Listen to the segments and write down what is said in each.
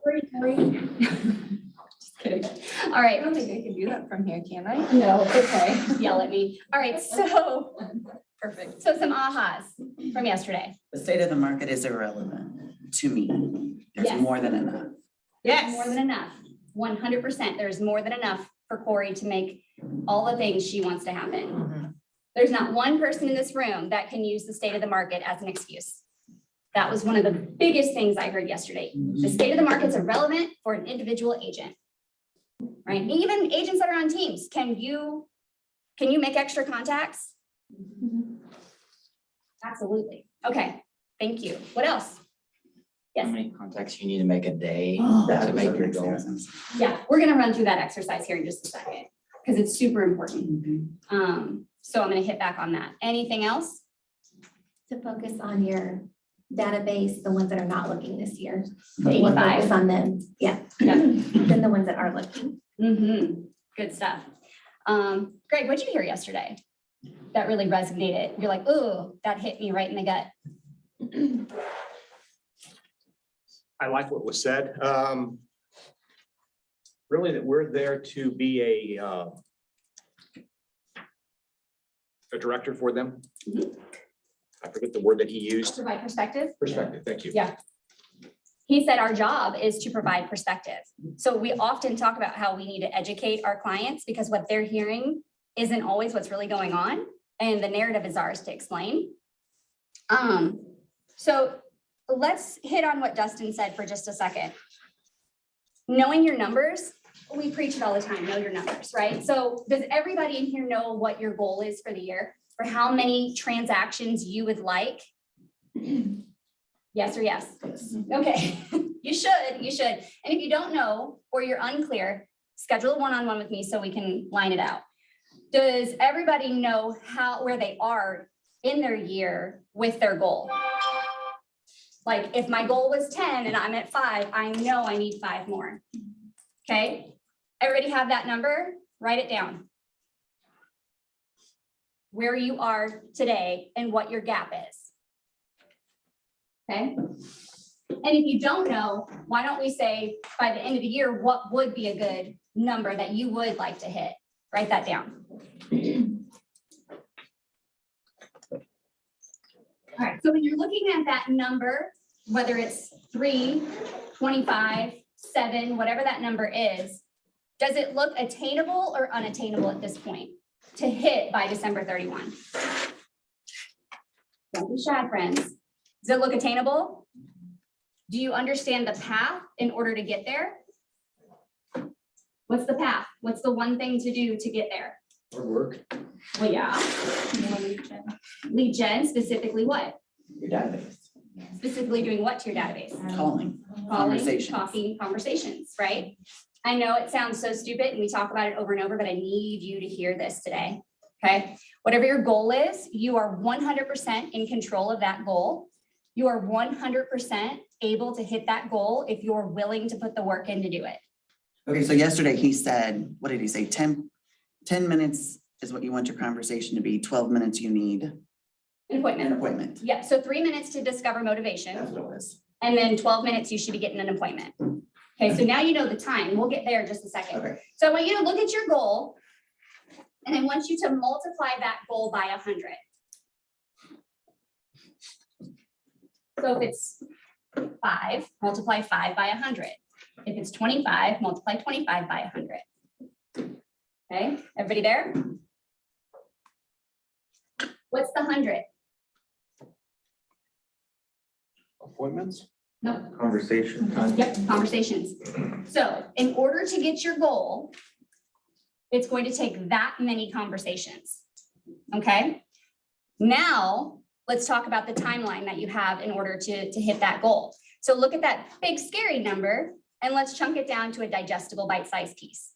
Sorry. Just kidding. All right. I don't think I can do that from here, can I? No. Okay. Just yell at me. All right. So perfect. So some ahas from yesterday. The state of the market is irrelevant to me. There's Yes. more than enough. There's more than enough. 100%. There's more than enough for Corey to make all the things she wants to happen. There's not one person in this room that can use the state of the market as an excuse. That was one of the biggest things I heard yesterday. The state of the market's irrelevant for an individual agent. Right? Even agents that are on teams, can you make extra contacts? Absolutely. Okay, thank you. What else? How Yes, many contacts you need to make a day That to was make the your next goal? thing. yeah, we're gonna run through that exercise here in just a second, because it's super important. So I'm gonna hit back on that. Anything else? To focus on your database, the ones that are not looking this year. The We'll 85? focus on them, yeah. Yeah. Then the ones that are looking. Good stuff. Greg, what'd you hear yesterday that really resonated? You're like, ooh, that hit me right in the gut. I like what was said. Really that we're there to be a director for them. I forget the word that he used. Provide perspective. Perspective, thank you. Yeah. He said our job is to provide perspective. So we often talk about how we need to educate our clients because what they're hearing isn't always what's really going on. And the narrative is ours to explain. So let's hit on what Dustin said for just a second. Knowing your numbers, we preach it all the time, know your numbers, right? So does everybody in here know what your goal is for the year? For how many transactions you would like? Yes or yes? Okay, you should. And if you don't know, or you're unclear, schedule a one-on-one with me so we can line it out. Does everybody know where they are in their year with their goal? Like if my goal was 10 and I'm at 5, I know I need 5 more. Okay, everybody have that number? Write it down. Where you are today and what your gap is. Okay. And if you don't know, why don't we say by the end of the year, what would be a good number that you would like to hit? Write that down. All right, so when you're looking at that number, whether it's 3, 25, 7, whatever that number is, does it look attainable or unattainable at this point to hit by December 31? Don't be shy, friends. Does it look attainable? Do you understand the path in order to get there? What's the path? What's the one thing to do to get there? Hard work. Well, yeah. Lead gen, specifically what? Your database, Specifically doing what to your database? calling, Calling, conversations. talking, conversations, right? I know it sounds so stupid and we talk about it over and over, but I need you to hear this today, okay? Whatever your goal is, you are 100% in control of that goal. You are 100% able to hit that goal if you're willing to put the work in to do it. Okay, so yesterday he said, what did he say? 10 minutes is what you want your conversation to be. 12 minutes you need An an appointment. appointment. Yeah, so 3 minutes to discover That's motivation, what it was. and then 12 minutes you should be getting an appointment. Okay, so now you know the time. We'll get there in just a second. Okay, So I want you to look at your goal, and I want you to multiply that goal by 100. So if it's 5, multiply 5 by 100. If it's 25, multiply 25 by 100. Okay, everybody there? What's the 100? Appointments? No. Conversation. Yep, conversations. So in order to get your goal, it's going to take that many conversations. Okay? Now, let's talk about the timeline that you have in order to hit that goal. So look at that big scary number and let's chunk it down to a digestible bite-sized piece.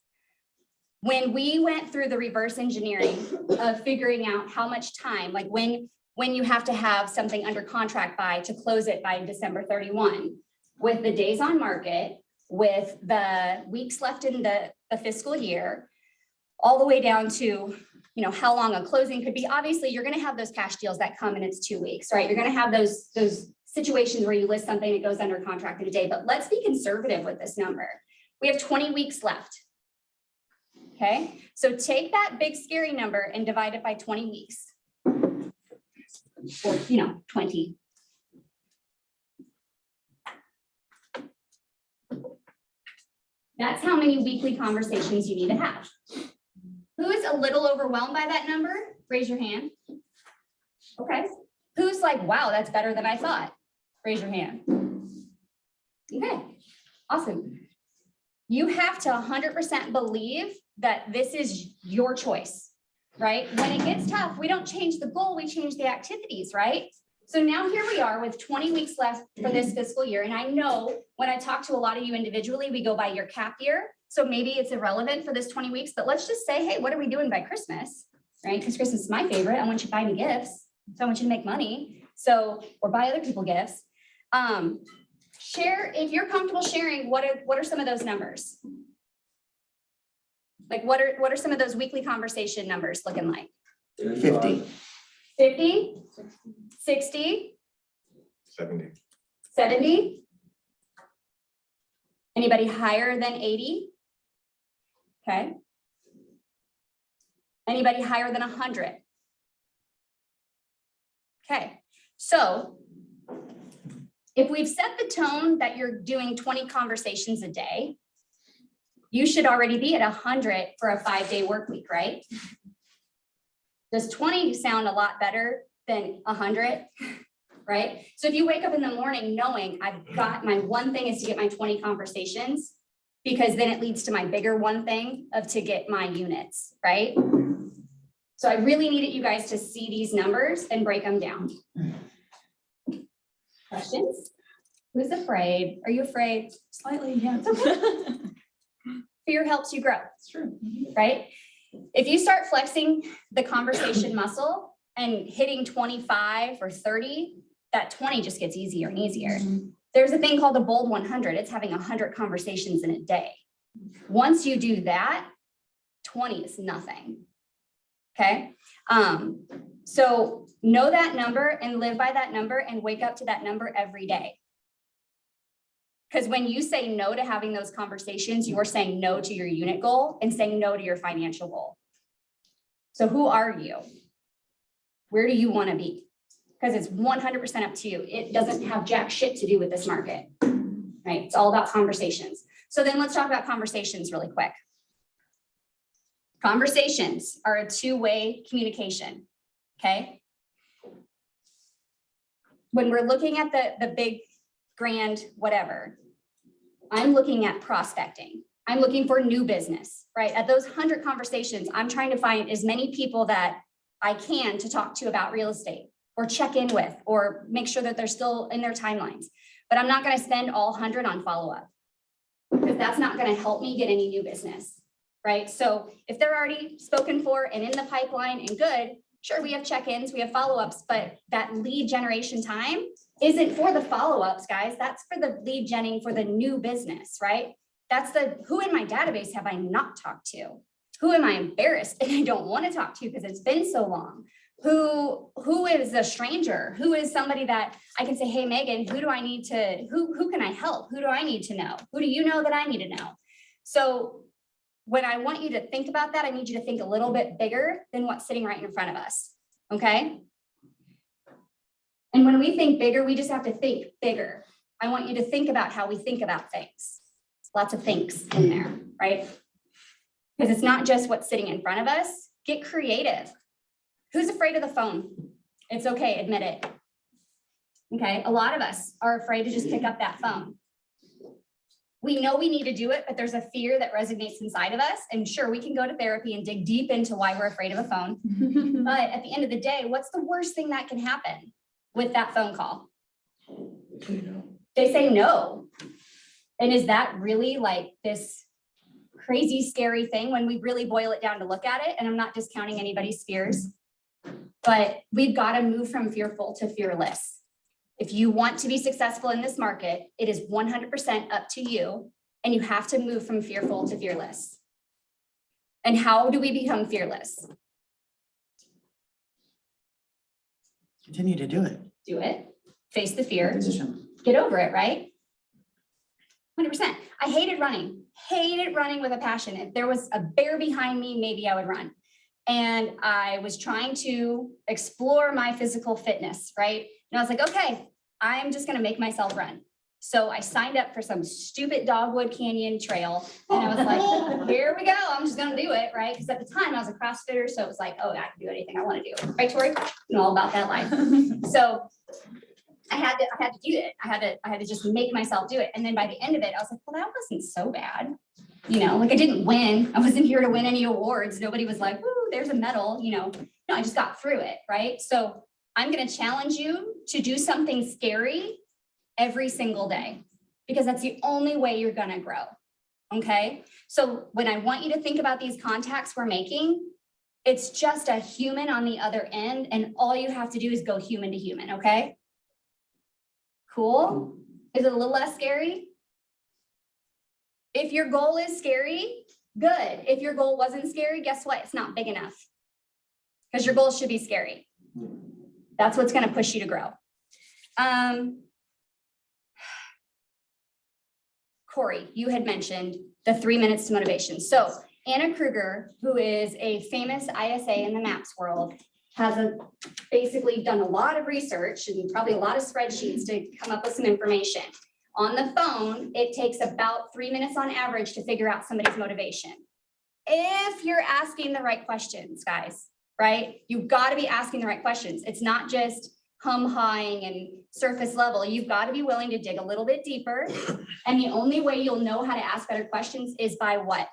When we went through the reverse engineering of figuring out how much time, like when you have to have something under contract by to close it by December 31, with the days on market, with the weeks left in the fiscal year, all the way down to, how long a closing could be. Obviously, you're going to have those cash deals that come and it's 2 weeks, right? You're going to have those situations where you list something that goes under contract in a day, but let's be conservative with this number. We have 20 weeks left. Okay, so take that big scary number and divide it by 20 weeks. Or, 20. That's how many weekly conversations you need to have. Who is a little overwhelmed by that number? Raise your hand. Okay. Who's like, wow, that's better than I thought? Raise your hand. Okay, awesome. You have to 100% believe that this is your choice, right? When it gets tough, we don't change the goal, we change the activities, right? So now here we are with 20 weeks left for this fiscal year. And I know when I talk to a lot of you individually, we go by your cap year. So maybe it's irrelevant for this 20 weeks, but let's just say, hey, what are we doing by Christmas, right? Because Christmas is my favorite. I want you to buy me gifts. So I want you to make money. So, or buy other people gifts. Share, if you're comfortable sharing, what are some of those numbers? Like what are some of those weekly conversation numbers looking like? 50. 50, 60, 70. 70? Anybody higher than 80? Okay. Anybody higher than 100? Okay, so if we've set the tone that you're doing 20 conversations a day, you should already be at 100 for a 5-day work week, right? Does 20 sound a lot better than 100, right? So if you wake up in the morning knowing I've got my one thing is to get my 20 conversations, because then it leads to my bigger one thing of to get my units, right? So I really needed you guys to see these numbers and break them down. Questions? Who's afraid? Are you afraid? Slightly, yeah. It's okay. Fear helps you grow, It's true. right? If you start flexing the conversation muscle and hitting 25 or 30, that 20 just gets easier and easier. There's a thing called the bold 100. It's having 100 conversations in a day. Once you do that, 20 is nothing. Okay. So know that number and live by that number and wake up to that number every day. Because when you say no to having those conversations, you are saying no to your unit goal and saying no to your financial goal. So who are you? Where do you want to be? Because it's 100% up to you. It doesn't have jack shit to do with this market, right? It's all about conversations. So then let's talk about conversations really quick. Conversations are a two-way communication, okay? When we're looking at the big, grand, whatever, I'm looking at prospecting. I'm looking for new business, right? At those 100 conversations, I'm trying to find as many people that I can to talk to about real estate or check in with, or make sure that they're still in their timelines. But I'm not gonna spend all 100 on follow-up, because that's not gonna help me get any new business. Right? So if they're already spoken for and in the pipeline and good, sure, we have check-ins, we have follow-ups, but that lead generation time isn't for the follow-ups, guys. That's for the lead genning for the new business, right? That's the who in my database have I not talked to? Who am I embarrassed and I don't want to talk to because it's been so long? Who is a stranger? Who is somebody that I can say, hey, Megan, who do I need to, who can I help? Who do I need to know? Who do you know that I need to know? So when I want you to think about that, I need you to think a little bit bigger than what's sitting right in front of us, okay? And when we think bigger, we just have to think bigger. I want you to think about how we think about things. Lots of things in there, right? Because it's not just what's sitting in front of us. Get creative. Who's afraid of the phone? It's okay, admit it. Okay, a lot of us are afraid to just pick up that phone. We know we need to do it, but there's a fear that resonates inside of us. And sure, we can go to therapy and dig deep into why we're afraid of a phone. But at the end of the day, what's the worst thing that can happen with that phone call? They say no. And is that really like this crazy, scary thing when we really boil it down to look at it? And I'm not discounting anybody's fears, but we've got to move from fearful to fearless. If you want to be successful in this market, it is 100% up to you, and you have to move from fearful to fearless. And how do we become fearless? Continue to do it. Do it. face the fear, Position. get over it, right? 100%. I hated running with a passion. If there was a bear behind me, maybe I would run. And I was trying to explore my physical fitness, right? And I was like, okay, I'm just gonna make myself run. So I signed up for some stupid Dogwood Canyon trail. And I was like, here we go, I'm just gonna do it, right? Because at the time I was a CrossFitter, so it was like, oh, I can do anything I wanna do. Right, Tori? You know all about that life. So I had to do it. I had to just make myself do it. And then by the end of it, I was like, well, that wasn't so bad. You know, like I didn't win. I wasn't here to win any awards. Nobody was like, woo, there's a medal, you know. No, I just got through it, right? So I'm gonna challenge you to do something scary every single day, because that's the only way you're gonna grow, okay? So when I want you to think about these contacts we're making, it's just a human on the other end, and all you have to do is go human to human, okay? Cool? Is it a little less scary? If your goal is scary, good. If your goal wasn't scary, guess what? It's not big enough. Because your goal should be scary. That's what's gonna push you to grow. Corey, you had mentioned the 3 minutes to motivation. So Anna Kruger, who is a famous ISA in the MAPS world, has basically done a lot of research and probably a lot of spreadsheets to come up with some information. On the phone, it takes about 3 minutes on average to figure out somebody's motivation. If you're asking the right questions, guys, right? You've got to be asking the right questions. It's not just hum-hawing and surface level. You've got to be willing to dig a little bit deeper. And the only way you'll know how to ask better questions is by what?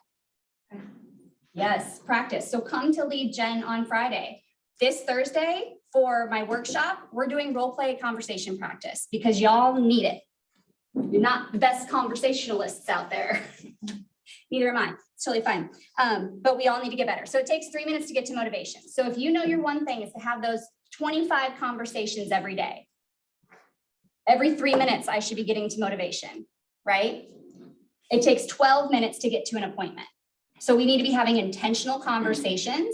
Yes, practice. So come to Lead Gen on Friday. This Thursday for my workshop, we're doing role play conversation practice because y'all need it. You're not the best conversationalists out there. Neither am I. It's totally fine. But we all need to get better. So it takes 3 minutes to get to motivation. So if you know your one thing is to have those 25 conversations every day. Every 3 minutes, I should be getting to motivation, right? It takes 12 minutes to get to an appointment. So we need to be having intentional conversations.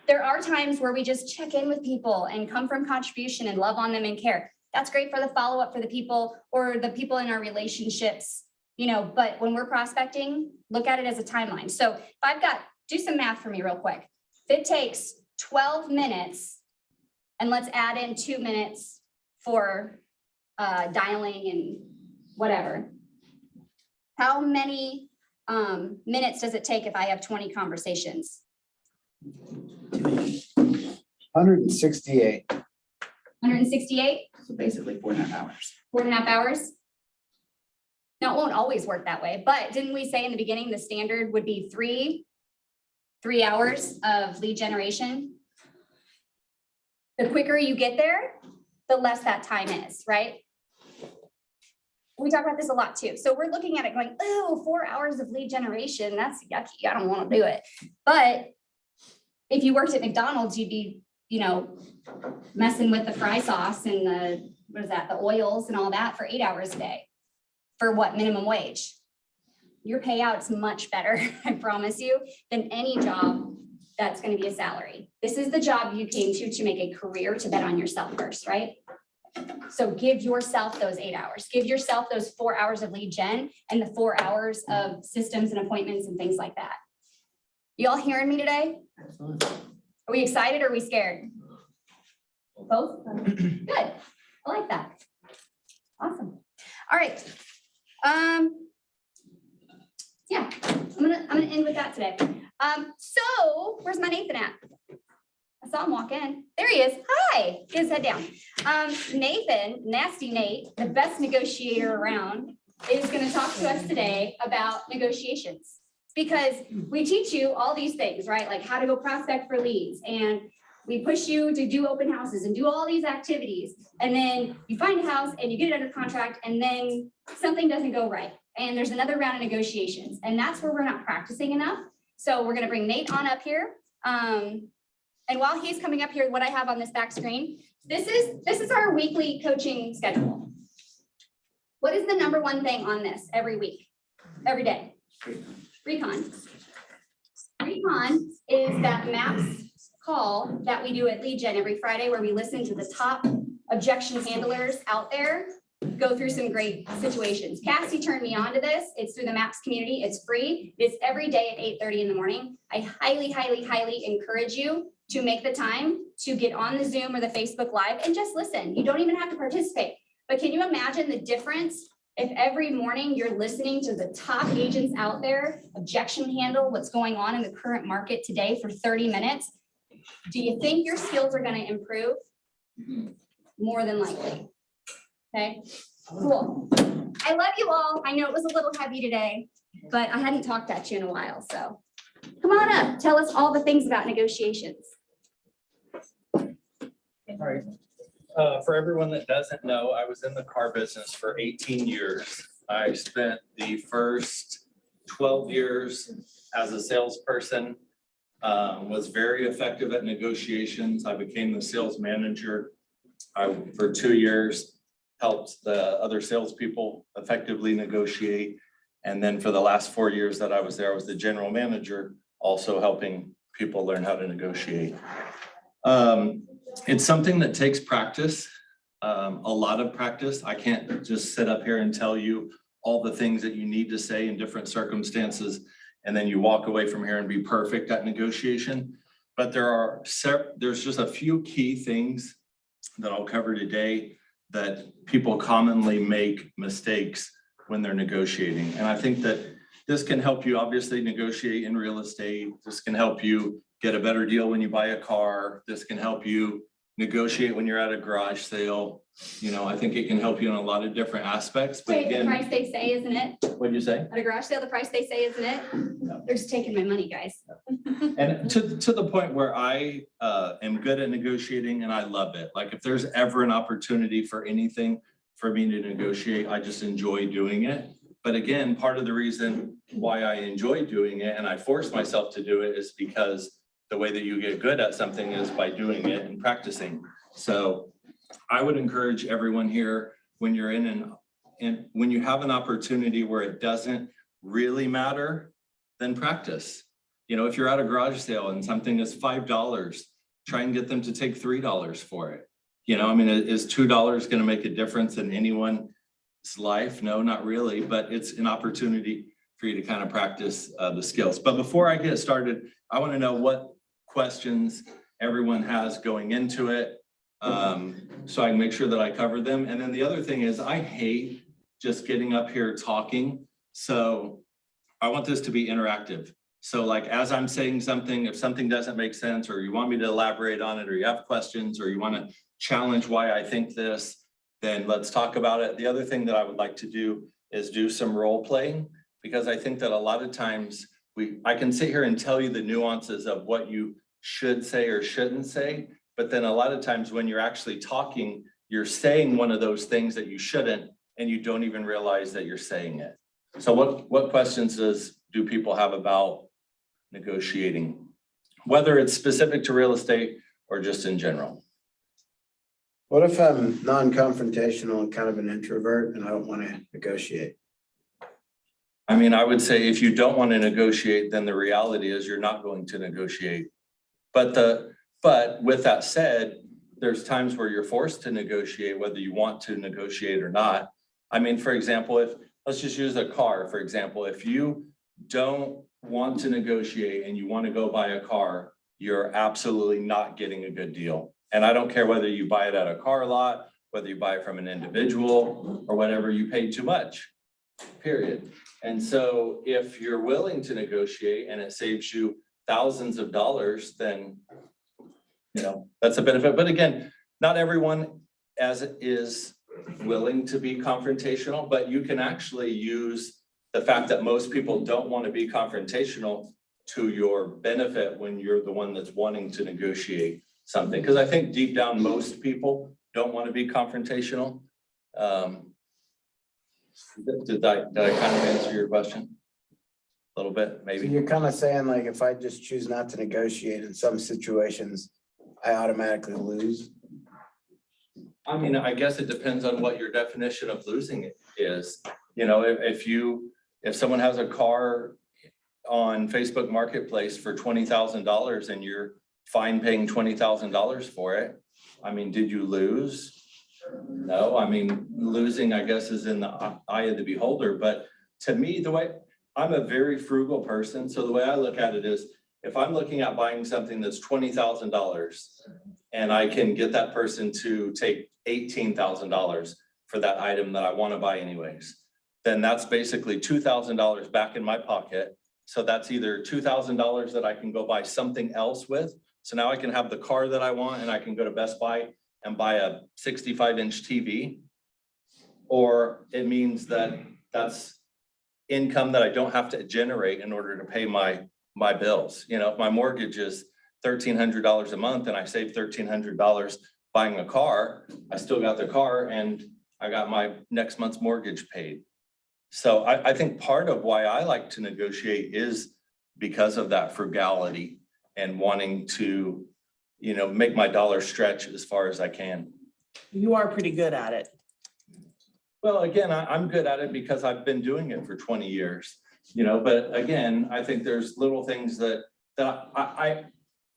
There are times where we just check in with people and come from contribution and love on them and care. That's great for the follow-up for the people or the people in our relationships, you know, but when we're prospecting, look at it as a timeline. So if I've got, do some math for me real quick. If it takes 12 minutes and let's add in 2 minutes for dialing and whatever. How many minutes does it take if I have 20 conversations? 168. 168? So basically 4.5 hours. 4.5 hours? Now, it won't always work that way, but didn't we say in the beginning, the standard would be three hours of lead generation? The quicker you get there, the less that time is, right? We talk about this a lot too. So we're looking at it going, oh, 4 hours of lead generation, that's yucky, I don't want to do it. But if you worked at McDonald's, you'd be, you know, messing with the fry sauce and the, what is that, the oils and all that for 8 hours a day. For what, minimum wage? Your payout's much better, I promise you, than any job that's going to be a salary. This is the job you came to make a career, to bet on yourself first, right? So give yourself those 8 hours. Give yourself those 4 hours of lead gen and the 4 hours of systems and appointments and things like that. You all hearing me today? Absolutely. Are we excited or are we scared? Both? Good. I like that. Awesome. All right. Yeah, I'm gonna end with that today. So where's my Nathan at? I saw him walk in. There he is. Hi. Get his head down. Nathan, Nasty Nate, the best negotiator around, is going to talk to us today about negotiations, because we teach you all these things, right? Like how to go prospect for leads, and we push you to do open houses and do all these activities. And then you find a house and you get it under contract, and then something doesn't go right. And there's another round of negotiations. And that's where we're not practicing enough. So we're going to bring Nate on up here. And while he's coming up here, what I have on this back screen, this is our weekly coaching schedule. What is the number one thing on this every week, every day? Recon. Recon is that MAPS call that we do at Lead Gen every Friday, where we listen to the top objection handlers out there go through some great situations. Cassie turned me on to this. It's through the MAPS community. It's free. It's every day at 8:30 in the morning. I highly, highly, highly encourage you to make the time to get on the Zoom or the Facebook Live and just listen. You don't even have to participate. But can you imagine the difference if every morning you're listening to the top agents out there, objection handle what's going on in the current market today for 30 minutes? Do you think your skills are going to improve? More than likely. Okay, cool. I love you all. I know it was a little heavy today, but I hadn't talked at you in a while, so come on up. Tell us all the things about negotiations. All right. For everyone that doesn't know, I was in the car business for 18 years. I spent the first 12 years as a salesperson, was very effective at negotiations. I became the sales manager. For 2 years, helped the other salespeople effectively negotiate. And then for the last 4 years that I was there, I was the general manager, also helping people learn how to negotiate. It's something that takes practice, a lot of practice. I can't just sit up here and tell you all the things that you need to say in different circumstances, and then you walk away from here and be perfect at negotiation. But there's just a few key things that I'll cover today that people commonly make mistakes when they're negotiating. And I think that this can help you obviously negotiate in real estate. This can help you get a better deal when you buy a car. This can help you negotiate when you're at a garage sale. You know, I think it can help you in a lot of different aspects, but Wait, the again, price they say, isn't it? what'd you say? At a garage sale, the price they say, isn't it? They're just taking my money, guys. And to the point where I am good at negotiating and I love it. Like if there's ever an opportunity for anything for me to negotiate, I just enjoy doing it. But again, part of the reason why I enjoy doing it and I force myself to do it is because the way that you get good at something is by doing it and practicing. So I would encourage everyone here, when you're when you have an opportunity where it doesn't really matter, then practice. You know, if you're at a garage sale and something is $5, try and get them to take $3 for it. You know, I mean, is $2 going to make a difference in anyone's life? No, not really, but it's an opportunity for you to kind of practice the skills. But before I get started, I want to know what questions everyone has going into it, so I can make sure that I cover them. And then the other thing is I hate just getting up here talking. So I want this to be interactive. So like, as I'm saying something, if something doesn't make sense, or you want me to elaborate on it, or you have questions, or you want to challenge why I think this, then let's talk about it. The other thing that I would like to do is do some role playing, because I think that a lot of times I can sit here and tell you the nuances of what you should say or shouldn't say. But then a lot of times when you're actually talking, you're saying one of those things that you shouldn't, and you don't even realize that you're saying it. So what questions do people have about negotiating, whether it's specific to real estate or just in general? What if I'm non-confrontational and kind of an introvert and I don't want to negotiate? I mean, I would say if you don't want to negotiate, then the reality is you're not going to negotiate. But with that said, there's times where you're forced to negotiate, whether you want to negotiate or not. I mean, for example, let's just use a car, for example, if you don't want to negotiate and you want to go buy a car, you're absolutely not getting a good deal. And I don't care whether you buy it at a car lot, whether you buy it from an individual or whatever, you paid too much, period. And so if you're willing to negotiate and it saves you thousands of dollars, then, you know, that's a benefit. But again, not everyone is willing to be confrontational, but you can actually use the fact that most people don't want to be confrontational to your benefit when you're the one that's wanting to negotiate something. Because I think deep down, most people don't want to be confrontational. Did I kind of answer your question? A little bit, So maybe. you're kind of saying like, if I just choose not to negotiate in some situations, I automatically lose? I mean, I guess it depends on what your definition of losing is. You know, if someone has a car on Facebook Marketplace for $20,000 and you're fine paying $20,000 for it, I mean, did you lose? No, I mean, losing, I guess, is in the eye of the beholder, but to me, I'm a very frugal person, so the way I look at it is, if I'm looking at buying something that's $20,000 and I can get that person to take $18,000 for that item that I want to buy anyways, then that's basically $2,000 back in my pocket. So that's either $2,000 that I can go buy something else with. So now I can have the car that I want and I can go to Best Buy and buy a 65-inch TV. Or it means that that's income that I don't have to generate in order to pay my bills. You know, if my mortgage is $1,300 a month and I save $1,300 buying a car, I still got the car and I got my next month's mortgage paid. So I think part of why I like to negotiate is because of that frugality and wanting to, you know, make my dollar stretch as far as I can. You are pretty good at it. Well, again, I'm good at it because I've been doing it for 20 years, you know, but again, I think there's little things that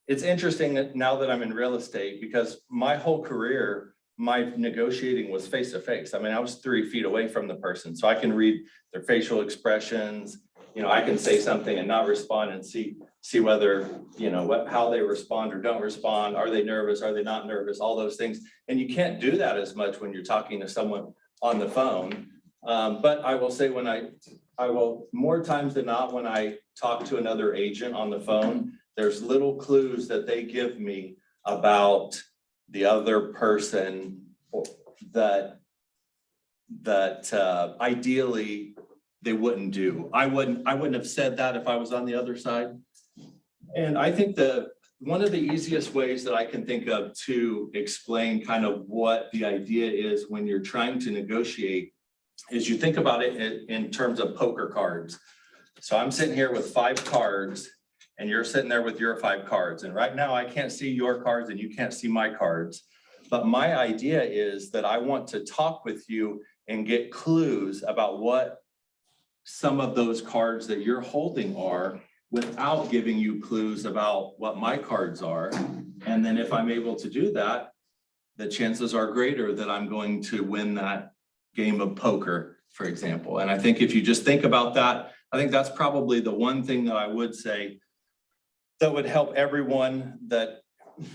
it's interesting that now that I'm in real estate, because my whole career, my negotiating was face to face. I mean, I was 3 feet away from the person, so I can read their facial expressions. You know, I can say something and not respond and see whether, you know, how they respond or don't respond. Are they nervous? Are they not nervous? All those things. And you can't do that as much when you're talking to someone on the phone. But I will say I will more times than not, when I talk to another agent on the phone, there's little clues that they give me about the other person that ideally they wouldn't do. I wouldn't have said that if I was on the other side. And I think one of the easiest ways that I can think of to explain kind of what the idea is when you're trying to negotiate is you think about it in terms of poker cards. So I'm sitting here with 5 cards and you're sitting there with your 5 cards. And right now I can't see your cards and you can't see my cards. But my idea is that I want to talk with you and get clues about what some of those cards that you're holding are without giving you clues about what my cards are. And then if I'm able to do that, the chances are greater that I'm going to win that game of poker, for example. And I think if you just think about that, I think that's probably the one thing that I would say that would help everyone that,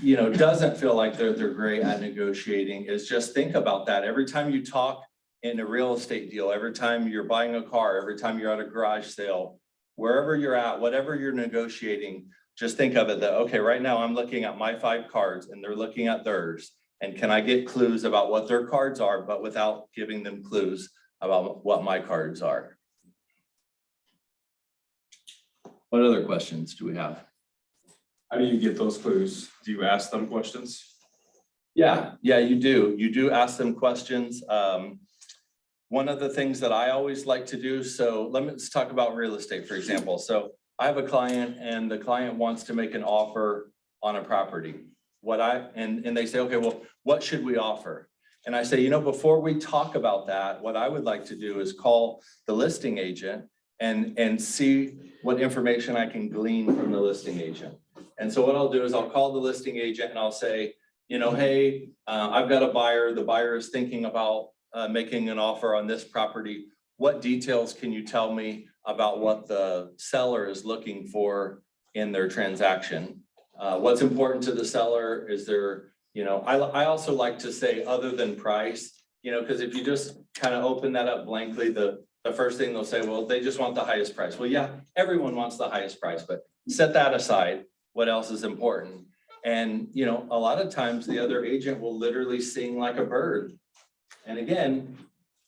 you know, doesn't feel like they're great at negotiating, is just think about that. Every time you talk in a real estate deal, every time you're buying a car, every time you're at a garage sale, wherever you're at, whatever you're negotiating, just think of it that, okay, right now I'm looking at my 5 cards and they're looking at theirs. And can I get clues about what their cards are, but without giving them clues about what my cards are? What other questions do we have? How do you get those clues? Do you ask them questions? Yeah, you do. You do ask them questions. One of the things that I always like to do, so let's talk about real estate, for example. So I have a client and the client wants to make an offer on a property. And they say, okay, well, what should we offer? And I say, you know, before we talk about that, what I would like to do is call the listing agent and see what information I can glean from the listing agent. And so what I'll do is I'll call the listing agent and I'll say, you know, hey, I've got a buyer. The buyer is thinking about making an offer on this property. What details can you tell me about what the seller is looking for in their transaction? What's important to the seller? Is there, you know, I also like to say other than price, you know, because if you just kind of open that up blankly, the first thing they'll say, well, they just want the highest price. Well, yeah, everyone wants the highest price, but set that aside. What else is important? And, you know, a lot of times the other agent will literally sing like a bird. And again,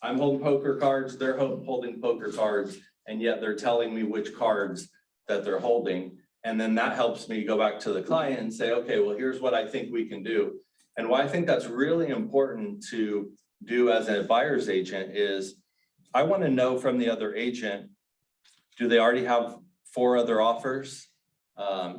I'm holding poker cards, they're holding poker cards, and yet they're telling me which cards that they're holding. And then that helps me go back to the client and say, okay, well, here's what I think we can do. And why I think that's really important to do as a buyer's agent is I want to know from the other agent, do they already have 4 other offers?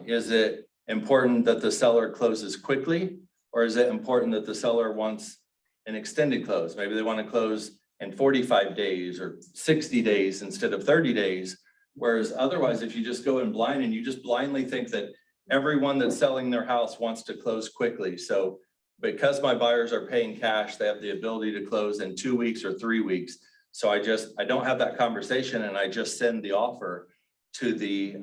Is it important that the seller closes quickly? Or is it important that the seller wants an extended close? Maybe they want to close in 45 days or 60 days instead of 30 days. Whereas otherwise, if you just go in blind and you just blindly think that everyone that's selling their house wants to close quickly. So because my buyers are paying cash, they have the ability to close in 2 weeks or 3 weeks. So I don't have that conversation and I just send the offer to the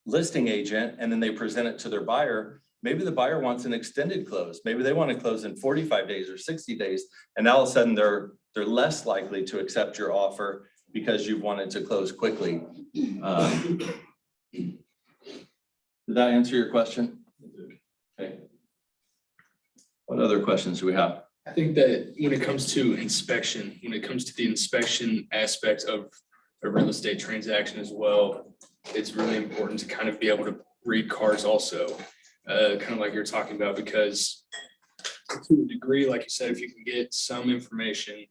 listing agent and then they present it to their buyer. Maybe the buyer wants an extended close. Maybe they want to close in 45 days or 60 days. And all of a sudden they're less likely to accept your offer because you've wanted to close quickly. Did that answer your question? Okay. What other questions do we have? I think that when it comes to inspection, when it comes to the inspection aspect of a real estate transaction as well, it's really important to kind of be able to read cards also, kind of like you're talking about, because to a degree, like you said, if you can get some information,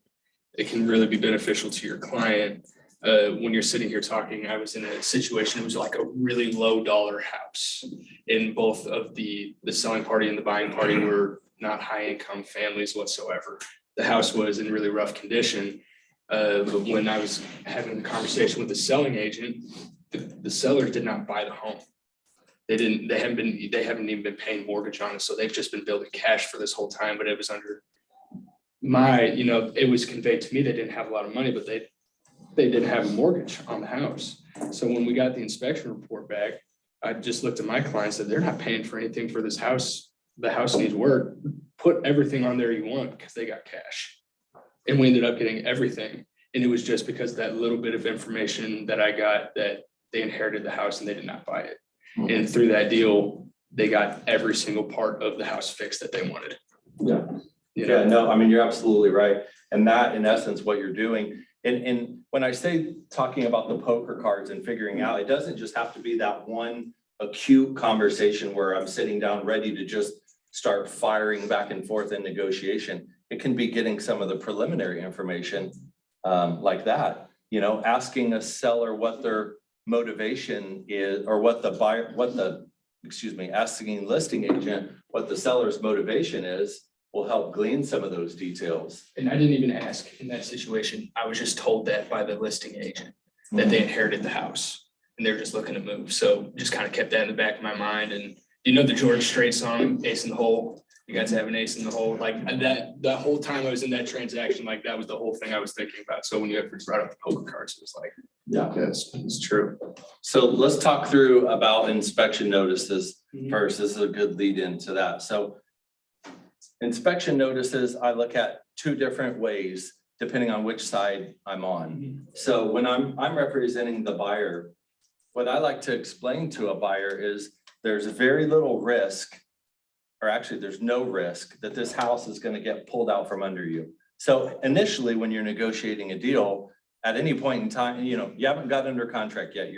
it can really be beneficial to your client. When you're sitting here talking, I was in a situation, it was like a really low dollar house. And both of the selling party and the buying party were not high income families whatsoever. The house was in really rough condition. But when I was having a conversation with the selling agent, the sellers did not buy the home. They haven't even been paying mortgage on it. So they've just been building cash for this whole time, but it was under it was conveyed to me, they didn't have a lot of money, but they didn't have a mortgage on the house. So when we got the inspection report back, I just looked at my client and said, they're not paying for anything for this house. The house needs work. Put everything on there you want because they got cash. And we ended up getting everything. And it was just because that little bit of information that I got that they inherited the house and they did not buy it. And through that deal, they got every single part of the house fixed that they wanted. Yeah. You know? Yeah, no, I mean, you're absolutely right. And that in essence, what you're doing, and when I say talking about the poker cards and figuring out, it doesn't just have to be that one acute conversation where I'm sitting down ready to just start firing back and forth in negotiation. It can be getting some of the preliminary information like that, asking a seller what their motivation is, or asking listing agent what the seller's motivation is will help glean some of those details. And I didn't even ask in that situation. I was just told that by the listing agent that they inherited the house and they're just looking to move. So just kind of kept that in the back of my mind. And the George Strait song, Ace in the Hole? You guys have an ace in the hole, like that whole time I was in that transaction, like that was the whole thing I was thinking about. So when you first brought up the poker cards, it was like, Yeah. yes, it's true. So let's talk through about inspection notices first. This is a good lead into that. So inspection notices, I look at two different ways, depending on which side I'm on. So when I'm representing the buyer, what I like to explain to a buyer is there's very little risk, or actually there's no risk that this house is going to get pulled out from under you. So initially, when you're negotiating a deal, at any point in time, you haven't got under contract yet,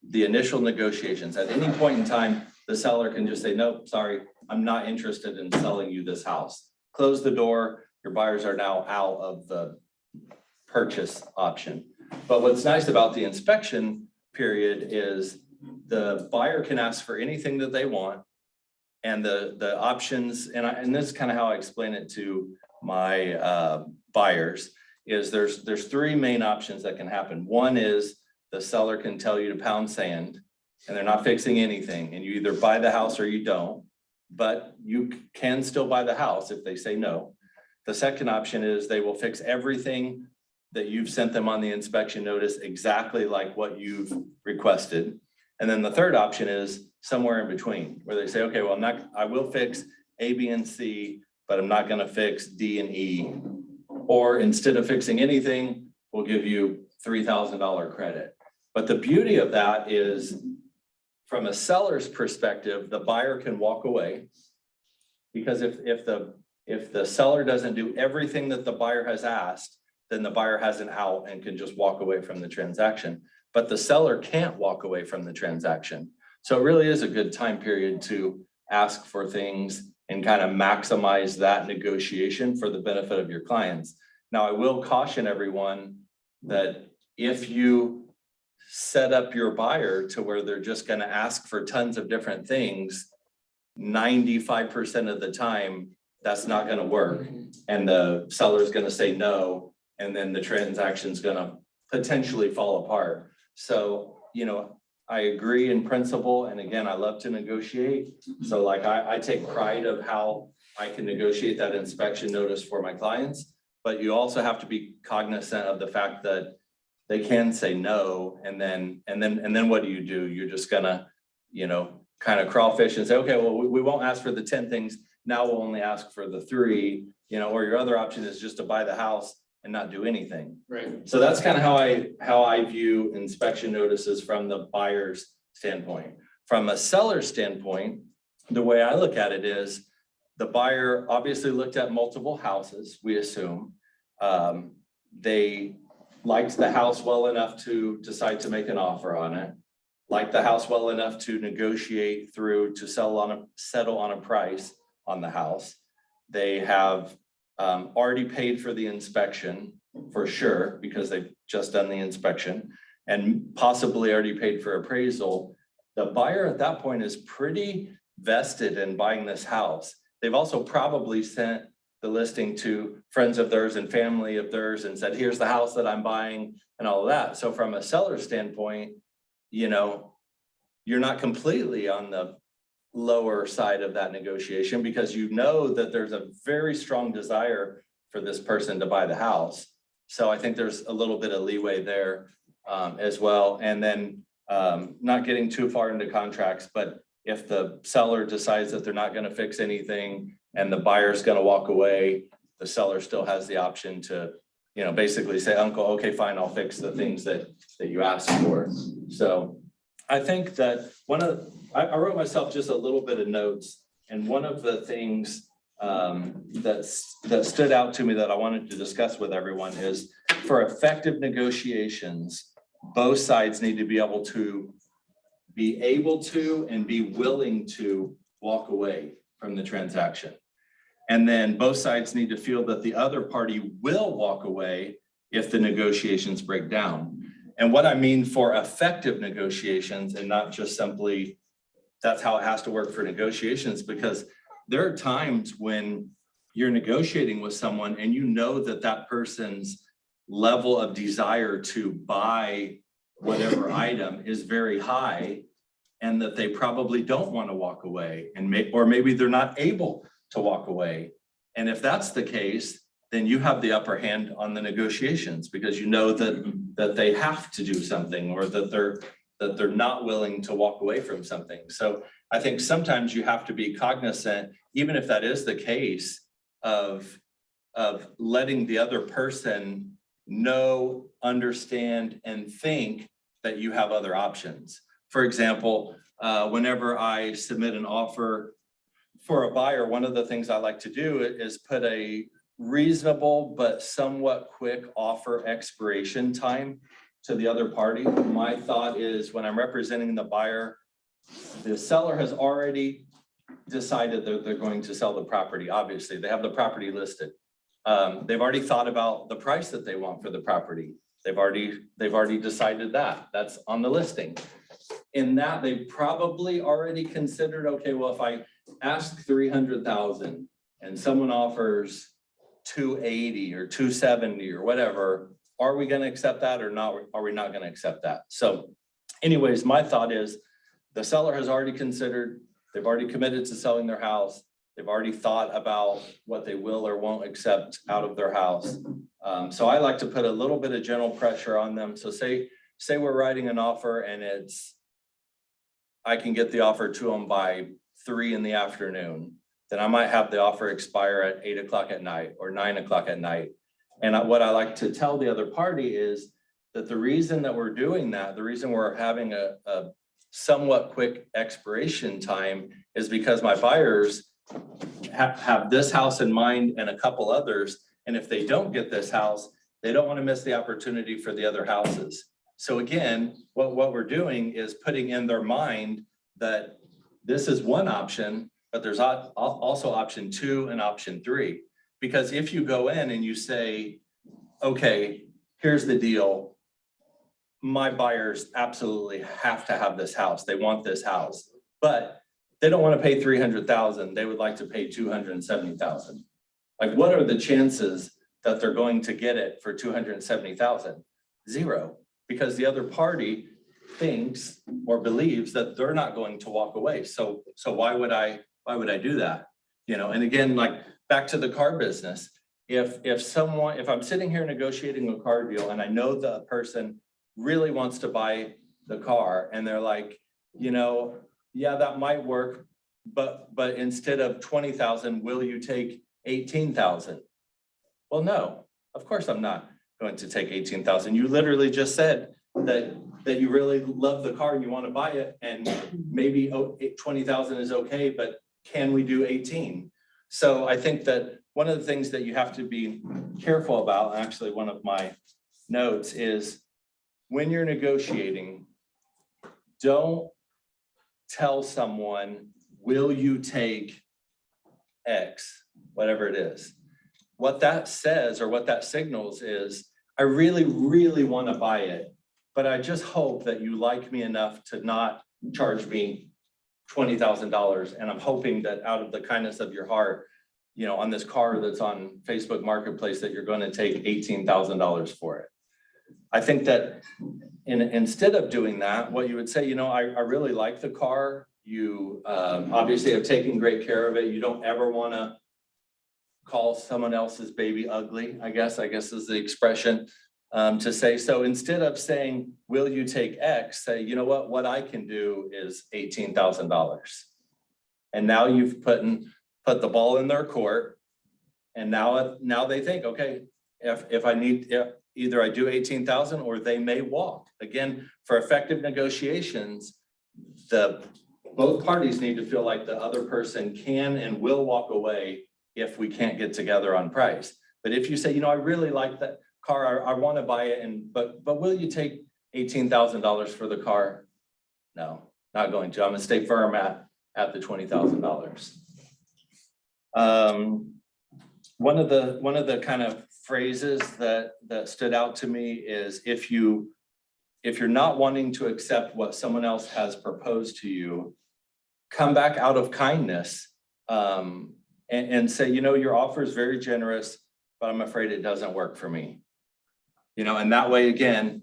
the initial negotiations, at any point in time, the seller can just say, nope, sorry, I'm not interested in selling you this house. Close the door, your buyers are now out of the purchase option. But what's nice about the inspection period is the buyer can ask for anything that they want. And the options, and this is kind of how I explain it to my buyers, is there's three main options that can happen. One is the seller can tell you to pound sand and they're not fixing anything, and you either buy the house or you don't, but you can still buy the house if they say no. The second option is they will fix everything that you've sent them on the inspection notice exactly like what you've requested. And then the third option is somewhere in between, where they say, okay, well, I will fix A, B, and C, but I'm not gonna fix D and E. Or instead of fixing anything, we'll give you $3,000 credit. But the beauty of that is, from a seller's perspective, the buyer can walk away. Because if the seller doesn't do everything that the buyer has asked, then the buyer has an out and can just walk away from the transaction. But the seller can't walk away from the transaction. So it really is a good time period to ask for things and kind of maximize that negotiation for the benefit of your clients. Now, I will caution everyone that if you set up your buyer to where they're just going to ask for tons of different things, 95% of the time, that's not going to work. And the seller's going to say no, and then the transaction's going to potentially fall apart. So, I agree in principle. And again, I love to negotiate. So like I take pride of how I can negotiate that inspection notice for my clients. But you also have to be cognizant of the fact that they can say no, and then what do? You're just gonna, kind of crawfish and say, okay, well, we won't ask for the 10 things. Now we'll only ask for the 3, or your other option is just to buy the house and not do anything. Right. So that's kind of how I view inspection notices from the buyer's standpoint. From a seller's standpoint, the way I look at it is the buyer obviously looked at multiple houses, we assume. They liked the house well enough to decide to make an offer on it. Liked the house well enough to negotiate through to settle on a price on the house. They have already paid for the inspection for sure, because they've just done the inspection, and possibly already paid for appraisal. The buyer at that point is pretty vested in buying this house. They've also probably sent the listing to friends of theirs and family of theirs and said, here's the house that I'm buying and all of that. So from a seller standpoint, you're not completely on the lower side of that negotiation, because that there's a very strong desire for this person to buy the house. So I think there's a little bit of leeway there as well. And then not getting too far into contracts, but if the seller decides that they're not going to fix anything and the buyer's going to walk away, the seller still has the option to, basically say, uncle, okay, fine, I'll fix the things that you asked for. So I think that I wrote myself just a little bit of notes, and one of the things that stood out to me that I wanted to discuss with everyone is, for effective negotiations, both sides need to be able to and be willing to walk away from the transaction. And then both sides need to feel that the other party will walk away if the negotiations break down. And what I mean for effective negotiations, and not just simply that's how it has to work for negotiations, because there are times when you're negotiating with someone and that person's level of desire to buy whatever item is very high, and that they probably don't want to walk away, or maybe they're not able to walk away. And if that's the case, then you have the upper hand on the negotiations, because that they have to do something, or that they're not willing to walk away from something. So I think sometimes you have to be cognizant, even if that is the case, of letting the other person know, understand, and think that you have other options. For example, whenever I submit an offer for a buyer, one of the things I like to do is put a reasonable but somewhat quick offer expiration time to the other party. My thought is, when I'm representing the buyer, the seller has already decided that they're going to sell the property. Obviously, they have the property listed. They've already thought about the price that they want for the property. They've already decided that. That's on the listing. In that, they've probably already considered, okay, well, if I ask 300,000 and someone offers 280 or 270 or whatever, are we going to accept that or not? Are we not going to accept that? So anyways, my thought is, the seller has already considered, they've already committed to selling their house. They've already thought about what they will or won't accept out of their house. So I like to put a little bit of general pressure on them. So say we're writing an offer and I can get the offer to them by 3 p.m. Then I might have the offer expire at 8 o'clock at night or 9 o'clock at night. And what I like to tell the other party is that the reason that we're doing that, the reason we're having a somewhat quick expiration time, is because my buyers have this house in mind and a couple others. And if they don't get this house, they don't want to miss the opportunity for the other houses. So again, what we're doing is putting in their mind that this is one option, but there's also option 2 and option 3. Because if you go in and you say, okay, here's the deal, my buyers absolutely have to have this house. They want this house, but they don't want to pay 300,000. They would like to pay 270,000. Like, what are the chances that they're going to get it for 270,000? 0, because the other party thinks or believes that they're not going to walk away. So why would I do that? You know, and again, like, back to the car business, if I'm sitting here negotiating a car deal and I know the person really wants to buy the car and they're like, you know, yeah, that might work, but instead of 20,000, will you take 18,000? Well, no, of course I'm not going to take 18,000. You literally just said that you really love the car and you want to buy it, and maybe 20,000 is okay, but can we do 18? So I think that one of the things that you have to be careful about, actually one of my notes is, when you're negotiating, don't tell someone, will you take X, whatever it is. What that says, or what that signals is, I really, really want to buy it, but I just hope that you like me enough to not charge me $20,000. And I'm hoping that out of the kindness of your heart, you know, on this car that's on Facebook Marketplace, that you're going to take $18,000 for it. I think that instead of doing that, what you would say, you know, I really like the car. You obviously have taken great care of it. You don't ever want to call someone else's baby ugly, I guess is the expression to say. So instead of saying, will you take X, say, you know what I can do is $18,000. And now you've put the ball in their court. And now they think, okay, if I need, either I do 18,000 or they may walk. Again, for effective negotiations, both parties need to feel like the other person can and will walk away if we can't get together on price. But if you say, you know, I really like that car, I want to buy it, but will you take $18,000 for the car? No, not going to. I'm gonna stay firm at the $20,000. One of the kind of phrases that stood out to me is, if you're not wanting to accept what someone else has proposed to you, come back out of kindness and say, you know, your offer is very generous, but I'm afraid it doesn't work for me. You know, and that way, again,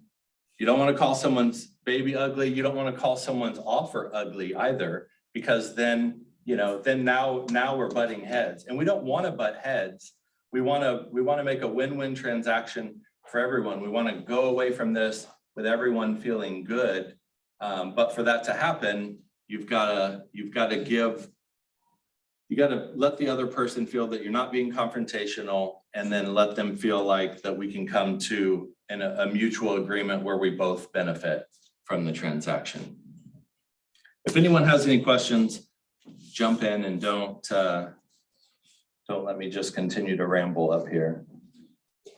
you don't want to call someone's baby ugly. You don't want to call someone's offer ugly either, because then, you know, now we're butting heads, and we don't want to butt heads. We want to make a win-win transaction for everyone. We want to go away from this with everyone feeling good. But for that to happen, you got to let the other person feel that you're not being confrontational, and then let them feel like that we can come to a mutual agreement where we both benefit from the transaction. If anyone has any questions, jump in, and don't let me just continue to ramble up here.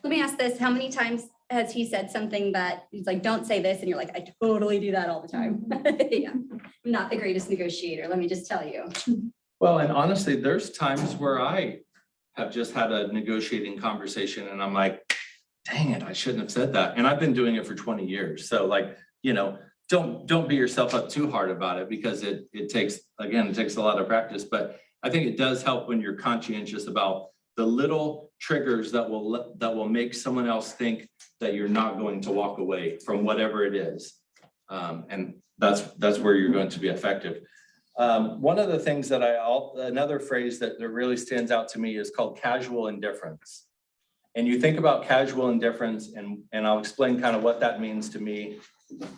Let me ask this, how many times has he said something that he's like, don't say this, and you're like, I totally do that all the time? Yeah, I'm not the greatest negotiator, let me just tell you. Well, and honestly, there's times where I have just had a negotiating conversation and I'm like, dang it, I shouldn't have said that. And I've been doing it for 20 years. So, like, you know, don't beat yourself up too hard about it, because it takes a lot of practice. But I think it does help when you're conscientious about the little triggers that will make someone else think that you're not going to walk away from whatever it is. And that's where you're going to be effective. One of the things that another phrase that really stands out to me is called casual indifference. And you think about casual indifference, and I'll explain kind of what that means to me,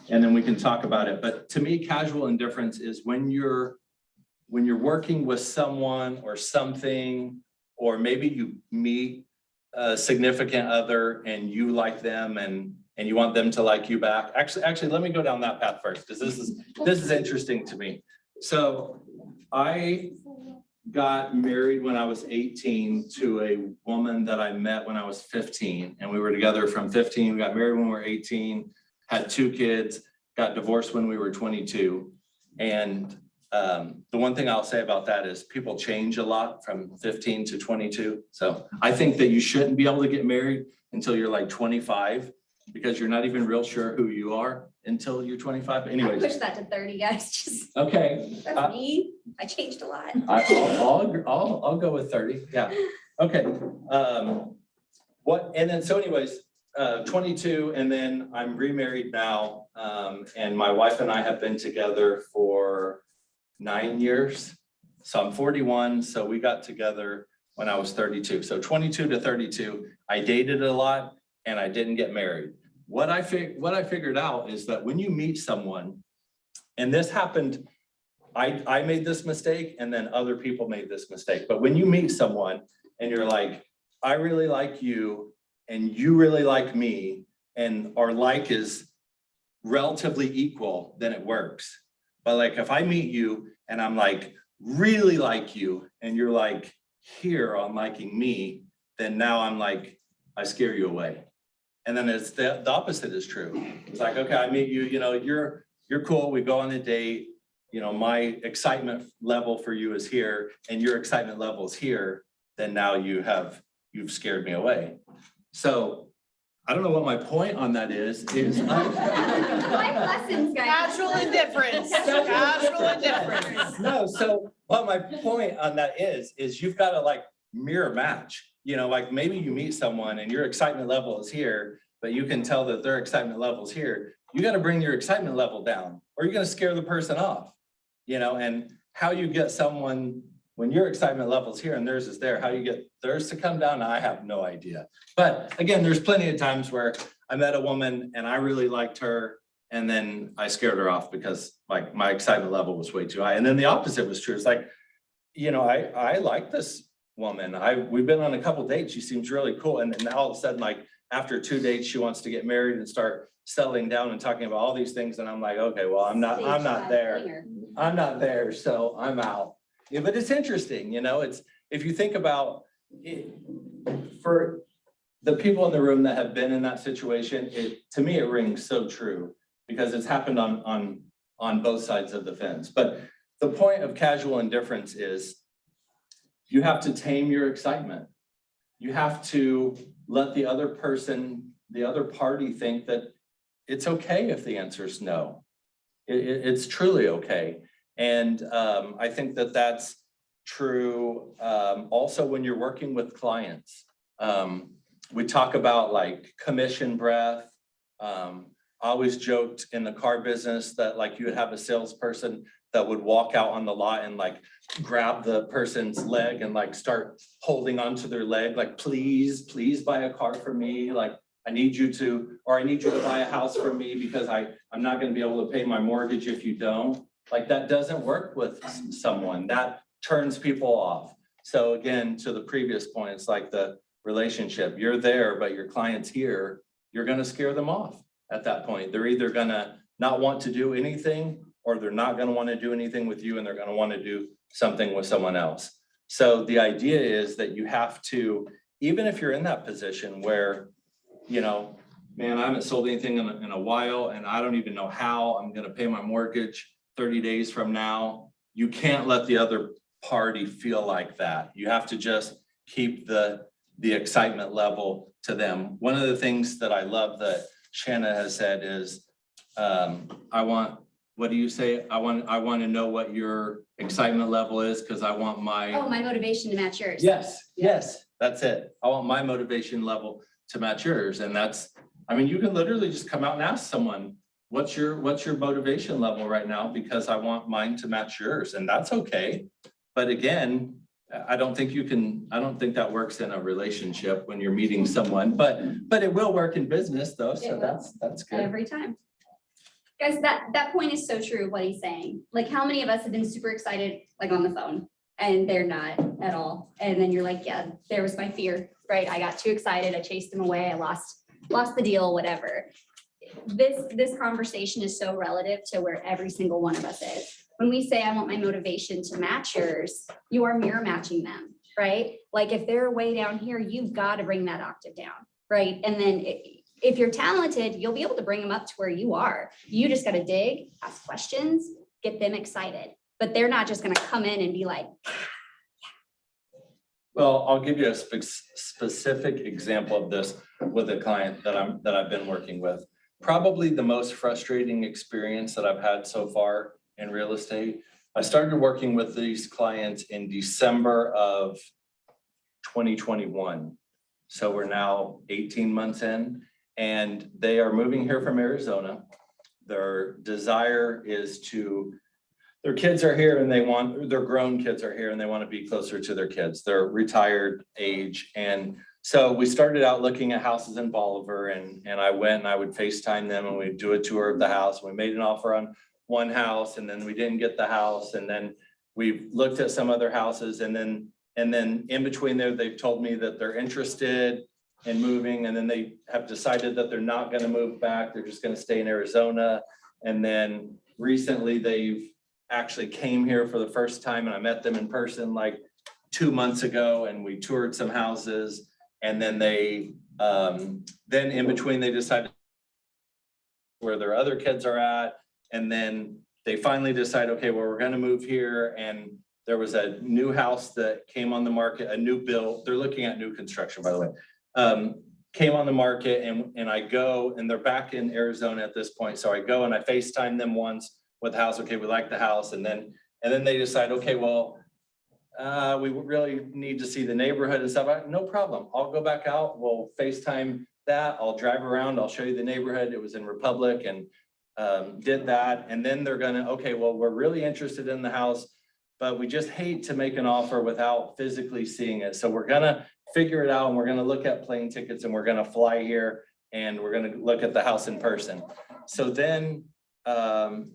and then we can talk about it. But to me, casual indifference is when you're working with someone or something, or maybe you meet a significant other and you like them and you want them to like you back. Actually, let me go down that path first, because this is interesting to me. So I got married when I was 18 to a woman that I met when I was 15, and we were together from 15. We got married when we were 18, had 2 kids, got divorced when we were 22. And the one thing I'll say about that is people change a lot from 15 to 22. So I think that you shouldn't be able to get married until you're like 25, because you're not even real sure who you are until you're 25. I Anyways. push that to 30, guys, just, Okay. that's me, I changed a lot. I'll go with 30. Yeah. Okay. So anyways, 22, and then I'm remarried now. And my wife and I have been together for 9 years. So I'm 41, so we got together when I was 32. So 22 to 32, I dated a lot and I didn't get married. What I figured out is that when you meet someone, and this happened, I made this mistake and then other people made this mistake. But when you meet someone and you're like, I really like you and you really like me, and our like is relatively equal, then it works. But like if I meet you and I'm like, really like you, and you're like here on liking me, then now I'm like, I scare you away. And then it's the opposite is true. It's like, okay, I meet you, you know, you're cool, we go on a date, you know, my excitement level for you is here and your excitement level is here, then now you've scared me away. So I don't know what my point on that is. Life lessons, guys. Casual indifference, casual indifference. No, so what my point on that is you've got to like mirror match. You know, like maybe you meet someone and your excitement level is here, but you can tell that their excitement level is here. You got to bring your excitement level down or you're going to scare the person off. You know, and how you get someone when your excitement level is here and theirs is there, how you get theirs to come down, I have no idea. But again, there's plenty of times where I met a woman and I really liked her and then I scared her off because like my excitement level was way too high. And then the opposite was true. It's like, you know, I like this woman. We've been on a couple dates. She seems really cool. And then all of a sudden, like after 2 dates, she wants to get married and start settling down and talking about all these things. And I'm like, okay, well, I'm not there. I'm not there, so I'm out. Yeah, but it's interesting, you know, it's, if you think about it, for the people in the room that have been in that situation, to me, it rings so true because it's happened on both sides of the fence. But the point of casual indifference is you have to tame your excitement. You have to let the other person, the other party think that it's okay if the answer is no. It's truly okay. And I think that that's true also when you're working with clients. We talk about like commission breath. I always joked in the car business that like you would have a salesperson that would walk out on the lot and like grab the person's leg and like start holding onto their leg, like, please buy a car for me. Like, I need you to buy a house for me because I'm not going to be able to pay my mortgage if you don't. Like that doesn't work with someone. That turns people off. So again, to the previous point, it's like the relationship. You're there, but your client's here. You're going to scare them off at that point. They're either going to not want to do anything or they're not going to want to do anything with you and they're going to want to do something with someone else. So the idea is that you have to, even if you're in that position where, you know, man, I haven't sold anything in a while and I don't even know how I'm going to pay my mortgage 30 days from now, you can't let the other party feel like that. You have to just keep the excitement level to them. One of the things that I love that Shanna has said is, what do you say? I want to know what your excitement level is because I want my. Oh, my motivation to match yours. Yes, that's it. I want my motivation level to match yours. And that's, I mean, you can literally just come out and ask someone, what's your motivation level right now? Because I want mine to match yours, and that's okay. But again, I don't think that works in a relationship when you're meeting someone, but it will work in business though. So that's good. Every time. Guys, that point is so true, what he's saying. Like how many of us have been super excited, like on the phone, and they're not at all. And then you're like, yeah, there was my fear, right? I got too excited. I chased him away. I lost the deal, whatever. This conversation is so relative to where every single one of us is. When we say, I want my motivation to match yours, you are mirror matching them, right? Like if they're way down here, you've got to bring that octave down, right? And then if you're talented, you'll be able to bring them up to where you are. You just got to dig, ask questions, get them excited. But they're not just going to come in and be like, Well, I'll give you a specific example of this with a client that I've been working with. Probably the most frustrating experience that I've had so far in real estate. I started working with these clients in December of 2021. So we're now 18 months in, and they are moving here from Arizona. Their desire is to their kids are here and their grown kids are here and they want to be closer to their kids. They're retired age. And so we started out looking at houses in Bolivar and I went and I would FaceTime them and we'd do a tour of the house. We made an offer on one house and then we didn't get the house. And then we looked at some other houses and then in between there, they've told me that they're interested in moving. And then they have decided that they're not going to move back. They're just going to stay in Arizona. And then recently they've actually came here for the first time and I met them in person like 2 months ago and we toured some houses. And then then in between they decided where their other kids are at. And then they finally decide, okay, well, we're gonna move here. And there was a new house that came on the market, a new build. They're looking at new construction, by the way. Came on the market and I go and they're back in Arizona at this point. So I go and I FaceTime them once with the house. Okay, we like the house. And then they decide, okay, well, we really need to see the neighborhood and stuff. No problem. I'll go back out. We'll FaceTime that. I'll drive around. I'll show you the neighborhood. It was in Republic and did that. And then they're gonna, okay, well, we're really interested in the house, but we just hate to make an offer without physically seeing it. So we're gonna figure it out and we're gonna look at plane tickets and we're gonna fly here and we're gonna look at the house in person. So then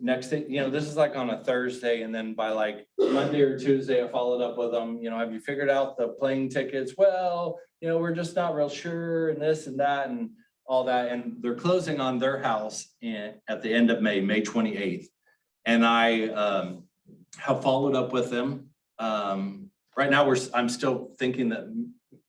next thing, this is like on a Thursday and then by like Monday or Tuesday, I followed up with them, have you figured out the plane tickets? Well, we're just not real sure and this and that and all that. And they're closing on their house at the end of May 28th. And I have followed up with them. Right now I'm still thinking that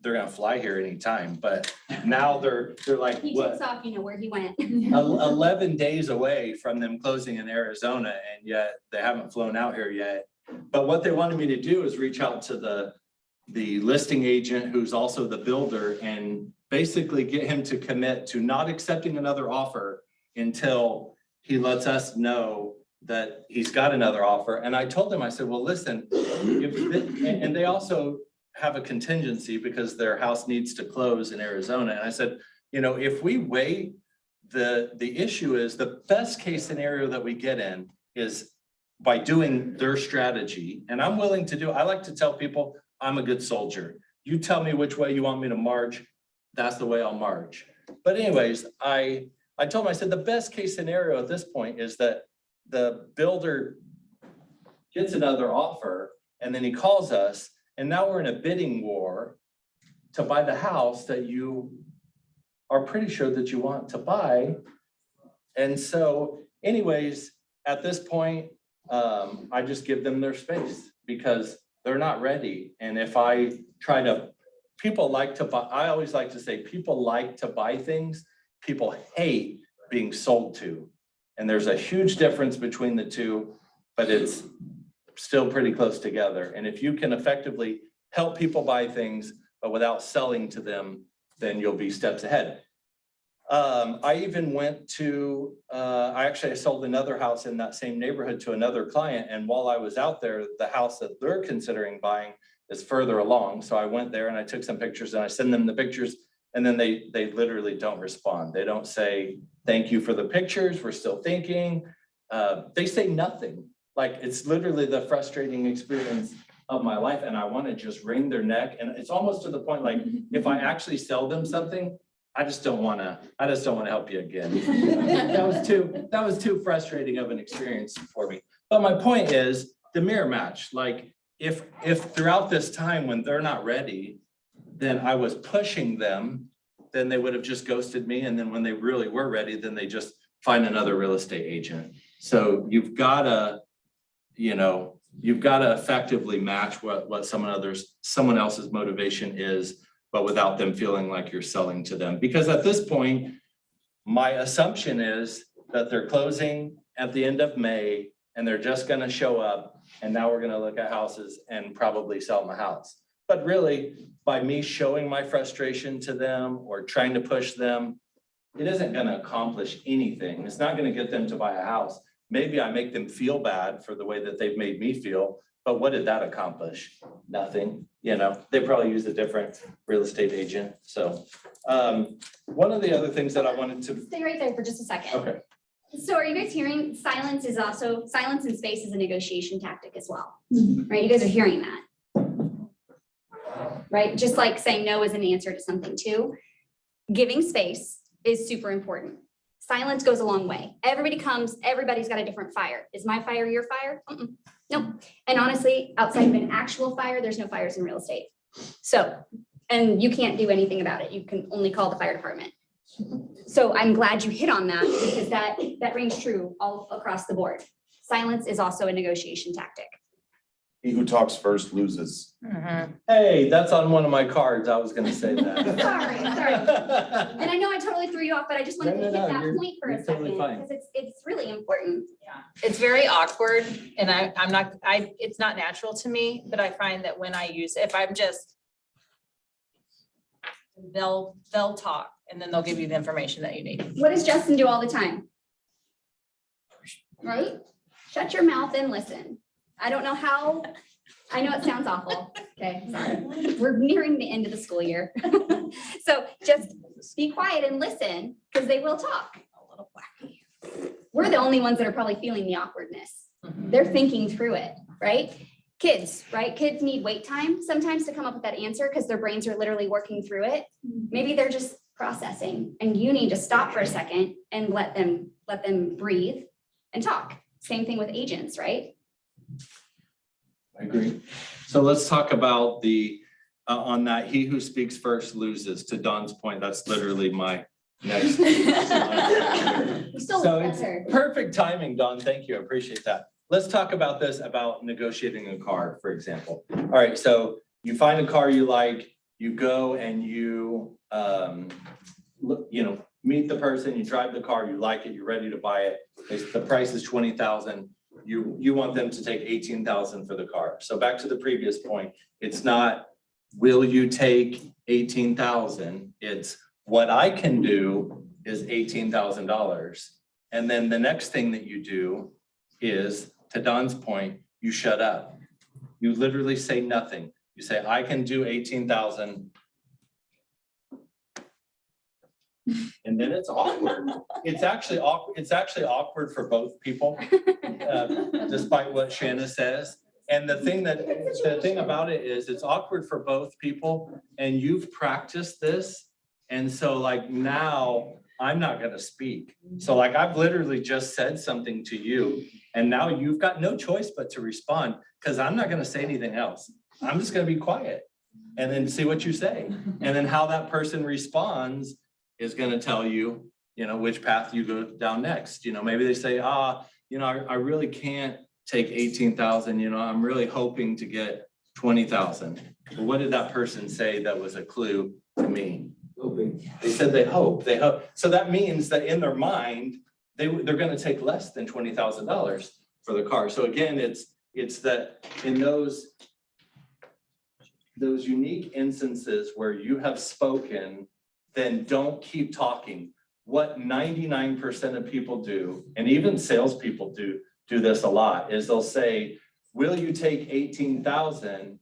they're gonna fly here anytime, but now they're like, He what? takes off, where he went. 11 days away from them closing in Arizona, and yet they haven't flown out here yet. But what they wanted me to do is reach out to the listing agent, who's also the builder, and basically get him to commit to not accepting another offer until he lets us know that he's got another offer. And I told him, I said, well, listen, and they also have a contingency because their house needs to close in Arizona. And I said, if we wait, the issue is the best case scenario that we get in is by doing their strategy. And I'm willing to I like to tell people I'm a good soldier. You tell me which way you want me to march. That's the way I'll march. But anyways, I told him, I said, the best case scenario at this point is that the builder gets another offer and then he calls us. And now we're in a bidding war to buy the house that you are pretty sure that you want to buy. And so anyways, at this point, I just give them their space because they're not ready. And if I try to, people like to buy, I always like to say, people like to buy things, people hate being sold to. And there's a huge difference between the two, but it's still pretty close together. And if you can effectively help people buy things, but without selling to them, then you'll be steps ahead. I even went to, I sold another house in that same neighborhood to another client. And while I was out there, the house that they're considering buying is further along. So I went there and I took some pictures and I send them the pictures and then they literally don't respond. They don't say, thank you for the pictures. We're still thinking. They say nothing. Like, it's literally the frustrating experience of my life. And I want to just wring their neck. And it's almost to the point, like, if I actually sell them something, I just don't want to help you again. That was too frustrating of an experience for me. But my point is the mirror match. Like, if throughout this time when they're not ready, then I was pushing them, then they would have just ghosted me. And then when they really were ready, then they just find another real estate agent. So you've got to effectively match what someone else's motivation is, but without them feeling like you're selling to them. Because at this point, my assumption is that they're closing at the end of May and they're just going to show up. And now we're going to look at houses and probably sell them a house. But really, by me showing my frustration to them or trying to push them, it isn't going to accomplish anything. It's not going to get them to buy a house. Maybe I make them feel bad for the way that they've made me feel, but what did that accomplish? Nothing. They probably use a different real estate agent. So one of the other things that I wanted to. Stay right there for just a second. Okay. So are you guys hearing, silence and space is a negotiation tactic as well, right? You guys are hearing that. Right, just like saying no is an answer to something too. Giving space is super important. Silence goes a long way. Everybody comes, everybody's got a different fire. Is my fire your fire? Nope. And honestly, outside of an actual fire, there's no fires in real estate. So, and you can't do anything about it. You can only call the fire department. So I'm glad you hit on that because that rings true all across the board. Silence is also a negotiation tactic. He who talks first loses. Hey, that's on one of my cards. I was gonna say that. Sorry. And I know I totally threw you off, but I just wanted to hit No, that you're- point for you're a second totally fine. because it's really important. It's very awkward and I'm not, it's not natural to me, but I find that when I use, if I'm just, they'll talk and then they'll give you the information that you need. What does Justin do all the time? Right? Shut your mouth and listen. I don't know how, I know it sounds awful. Okay, sorry. We're nearing the end of the school year. So just be quiet and listen because they will talk. A little wacky. We're the only ones that are probably feeling the awkwardness. They're thinking through it, right? Kids, right? Kids need wait time sometimes to come up with that answer because their brains are literally working through it. Maybe they're just processing and you need to stop for a second and let them breathe and talk. Same thing with agents, right? I agree. So let's talk about the, on that, he who speaks first loses. To Don's point, that's literally my next. You stole So the it's answer. perfect timing, Don. Thank you. I appreciate that. Let's talk about this, about negotiating a car, for example. All right, so you find a car you like, you go and you, meet the person, you drive the car, you like it, you're ready to buy it. The price is 20,000. You want them to take 18,000 for the car. So back to the previous point, it's not, will you take 18,000? It's what I can do is $18,000. And then the next thing that you do is, to Don's point, you shut up. You literally say nothing. You say, I can do 18,000. And then it's awkward. It's actually awkward for both people, despite what Shanna says. And the thing about it is it's awkward for both people and you've practiced this. And so like now I'm not gonna speak. So like I've literally just said something to you and now you've got no choice but to respond because I'm not gonna say anything else. I'm just gonna be quiet and then see what you say. And then how that person responds is gonna tell you, which path you go down next. Maybe they say, I really can't take 18,000, I'm really hoping to get 20,000. Well, what did that person say that was a clue to me? They said they hope. So that means that in their mind, they're gonna take less than $20,000 for the car. So again, it's that in those unique instances where you have spoken, then don't keep talking. What 99% of people do, and even salespeople do this a lot, is they'll say, will you take 18,000?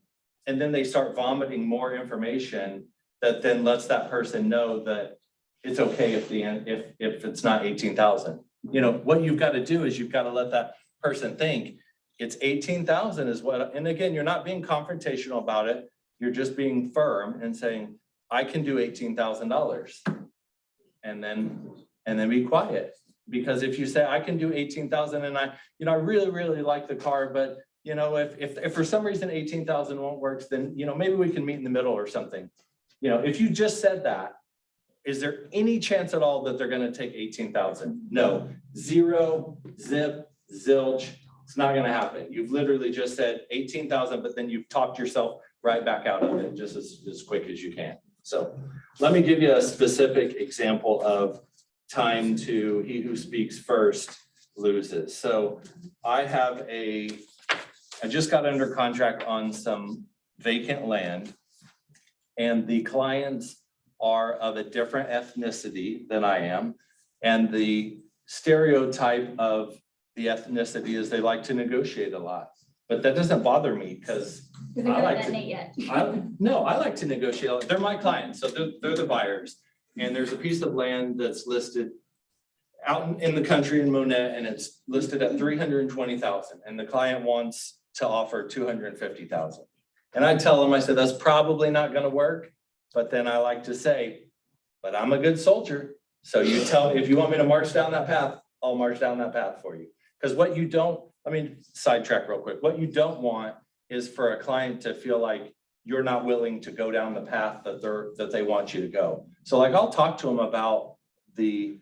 And then they start vomiting more information that then lets that person know that it's okay if it's not 18,000. What you've got to do is you've got to let that person think it's 18,000 is what, and again, you're not being confrontational about it. You're just being firm and saying, I can do $18,000. And then be quiet. Because if you say, I can do 18,000 and I really, really like the car, but if for some reason 18,000 won't work, then, maybe we can meet in the middle or something. If you just said that, is there any chance at all that they're gonna take 18,000? No, zero, zip, zilch, it's not gonna happen. You've literally just said 18,000, but then you've talked yourself right back out of it just as quick as you can. So let me give you a specific example of time to he who speaks first loses. So I just got under contract on some vacant land and the clients are of a different ethnicity than I am. And the stereotype of the ethnicity is they like to negotiate a lot, but that doesn't bother me because We haven't met Nate yet. I like to negotiate. They're my clients, so they're the buyers. And there's a piece of land that's listed out in the country in Monette, and it's listed at 320,000, and the client wants to offer 250,000. And I tell them, I said, that's probably not gonna work, but then I like to say, but I'm a good soldier. So you tell me, if you want me to march down that path, I'll march down that path for you. Because what you don't, I mean, sidetrack real quick, what you don't want is for a client to feel like you're not willing to go down the path that they want you to go. So like, I'll talk to them about the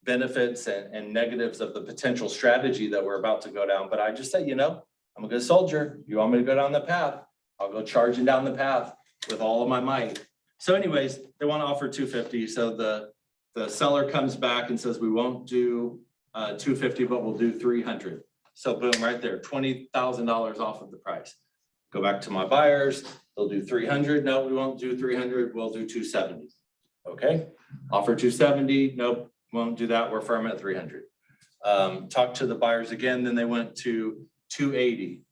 benefits and negatives of the potential strategy that we're about to go down. But I just say, you know, I'm a good soldier. You want me to go down the path? I'll go charging down the path with all of my might. So anyways, they want to offer 250. So the seller comes back and says, we won't do 250, but we'll do 300. So boom, right there, $20,000 off of the price. Go back to my buyers. They'll do 300. No, we won't do 300. We'll do 270. Okay. Offer 270. Nope, won't do that. We're firm at 300. Talk to the buyers again. Then they went to 280.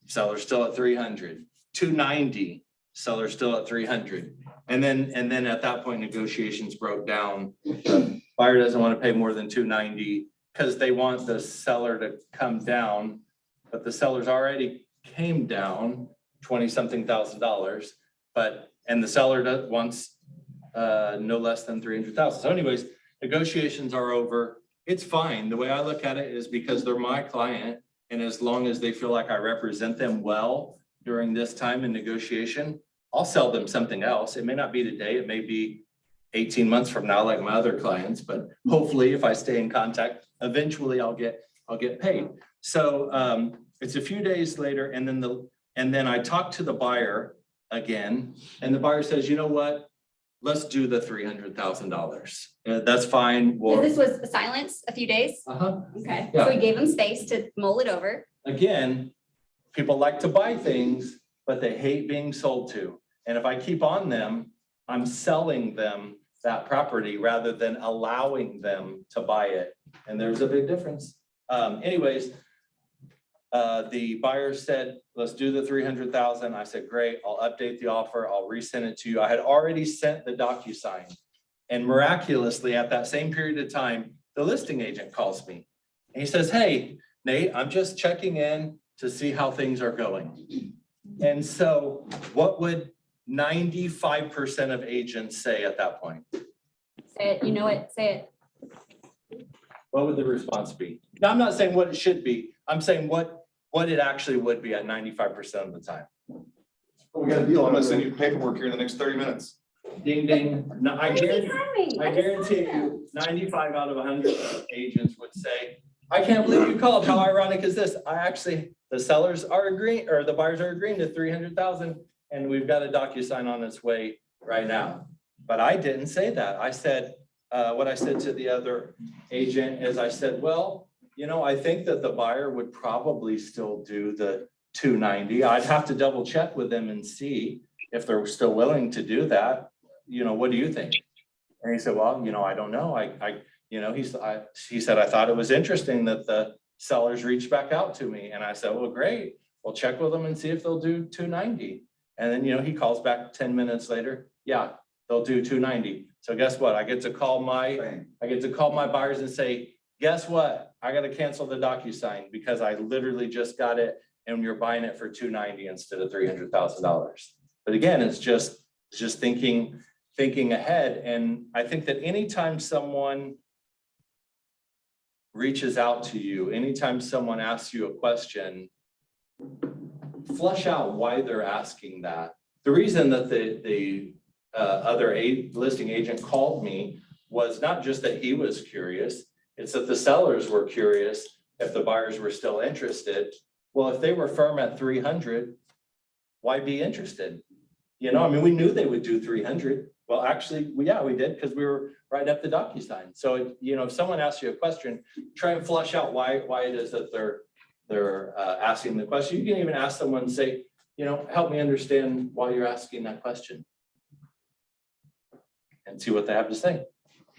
Seller's still at 300. 290. Seller's still at 300. And then at that point, negotiations broke down. The buyer doesn't want to pay more than 290 because they want the seller to come down, but the seller's already came down 20-something thousand dollars, and the seller wants no less than 300,000. So anyways, negotiations are over. It's fine. The way I look at it is because they're my client, and as long as they feel like I represent them well during this time in negotiation, I'll sell them something else. It may not be today, it may be 18 months from now, like my other clients, but hopefully if I stay in contact, eventually I'll get paid. So it's a few days later, and then I talk to the buyer again, and the buyer says, you know what? Let's do the $300,000. That's fine. So this was a silence, a few days? Okay, Yeah. so we gave them space to mull it over. Again, people like to buy things, but they hate being sold to. And if I keep on them, I'm selling them that property rather than allowing them to buy it. And there's a big difference. Anyways, the buyer said, let's do the 300,000. I said, great, I'll update the offer. I'll resend it to you. I had already sent the DocuSign. And miraculously, at that same period of time, the listing agent calls me. And he says, hey, Nate, I'm just checking in to see how things are going. And so what would 95% of agents say at that point? Say it, you know it, say it. What would the response be? Now, I'm not saying what it should be. I'm saying what it actually would be at 95% of the time. We got a deal. I'm gonna send you paperwork here in the next 30 minutes. Ding, ding. No, I guarantee you 95 out of 100 agents would say, I can't believe you called. How ironic is this? The sellers are agreeing, or the buyers are agreeing to 300,000, and we've got a DocuSign on its way right now. But I didn't say that. I said, what I said to the other agent is I said, well, you know, I think that the buyer would probably still do the 290. I'd have to double check with them and see if they're still willing to do that. You know, what do you think? And he said, well, you know, I don't know. He said, I thought it was interesting that the sellers reached back out to me. And I said, well, great. We'll check with them and see if they'll do 290. And then, you know, he calls back 10 minutes later. Yeah, they'll do 290. So guess what? I get to call my buyers and say, guess what? I got to cancel the DocuSign because I literally just got it and you're buying it for 290 instead of $300,000. But again, it's just thinking ahead. And I think that anytime someone reaches out to you, anytime someone asks you a question, flush out why they're asking that. The reason that the other listing agent called me was not just that he was curious, it's that the sellers were curious if the buyers were still interested. Well, if they were firm at 300, why be interested? You know, I mean, we knew they would do 300. Well, actually, yeah, we did because we were writing up the DocuSign. So, you know, if someone asks you a question, try and flush out why it is that they're asking the question. You can even ask someone and say, you know, help me understand why you're asking that question. And see what they have to say.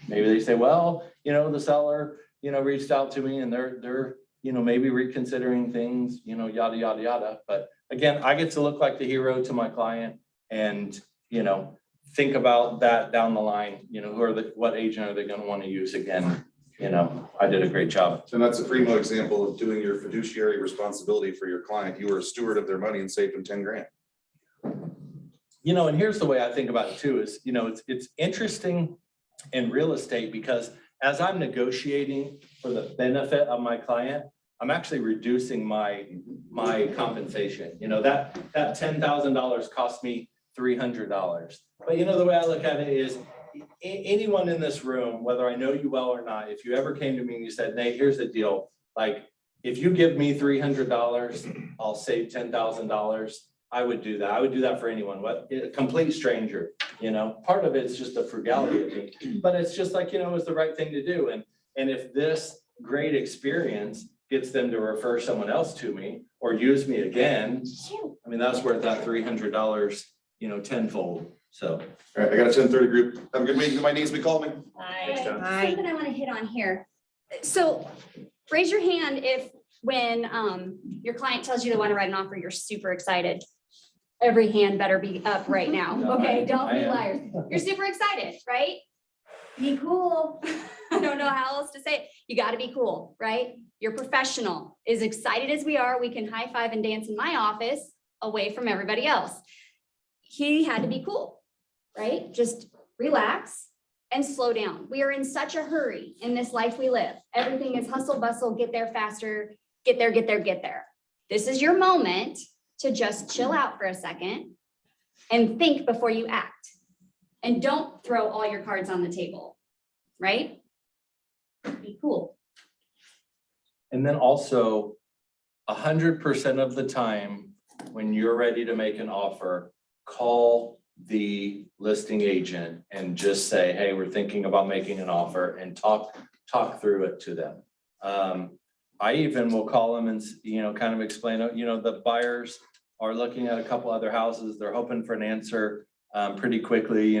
Maybe they say, well, you know, the seller, you know, reached out to me and they're, you know, maybe reconsidering things, you know, yada, yada, yada. But again, I get to look like the hero to my client and, you know, think about that down the line, you know, what agent are they going to want to use again I did a great job. And that's a primo example of doing your fiduciary responsibility for your client. You were a steward of their money and saved them 10 grand. And here's the way I think about it too, is, it's interesting in real estate because as I'm negotiating for the benefit of my client, I'm actually reducing my compensation. That $10,000 cost me $300. But the way I look at it is anyone in this room, whether I know you well or not, if you ever came to me and you said, Nate, here's the deal. Like, if you give me $300, I'll save $10,000. I would do that. I would do that for anyone, a complete stranger, part of it's just the frugality of me, but it's just like, it's the right thing to do. And if this great experience gets them to refer someone else to me or use me again, that's worth that $300, tenfold. So. All right, I got a 10:30 group. Have a good meeting. If my needs me, call me. Something I want to hit on here. So raise your hand if when your client tells you they want to write an offer, you're super excited. Every hand better be up right now. No, Okay, I don't be am. liars. You're super excited, right? Be cool. I don't know how else to say it. You got to be cool, right? You're professional. As excited as we are, we can high five and dance in my office away from everybody else. He had to be cool, right? Just relax and slow down. We are in such a hurry in this life we live. Everything is hustle bustle, get there faster, get there, get there, get there. This is your moment to just chill out for a second and think before you act. And don't throw all your cards on the table, right? Be cool. And then also 100% of the time, when you're ready to make an offer, call the listing agent and just say, hey, we're thinking about making an offer, and talk through it to them. I even will call them and, kind of explain, the buyers are looking at a couple other houses. They're hoping for an answer pretty quickly.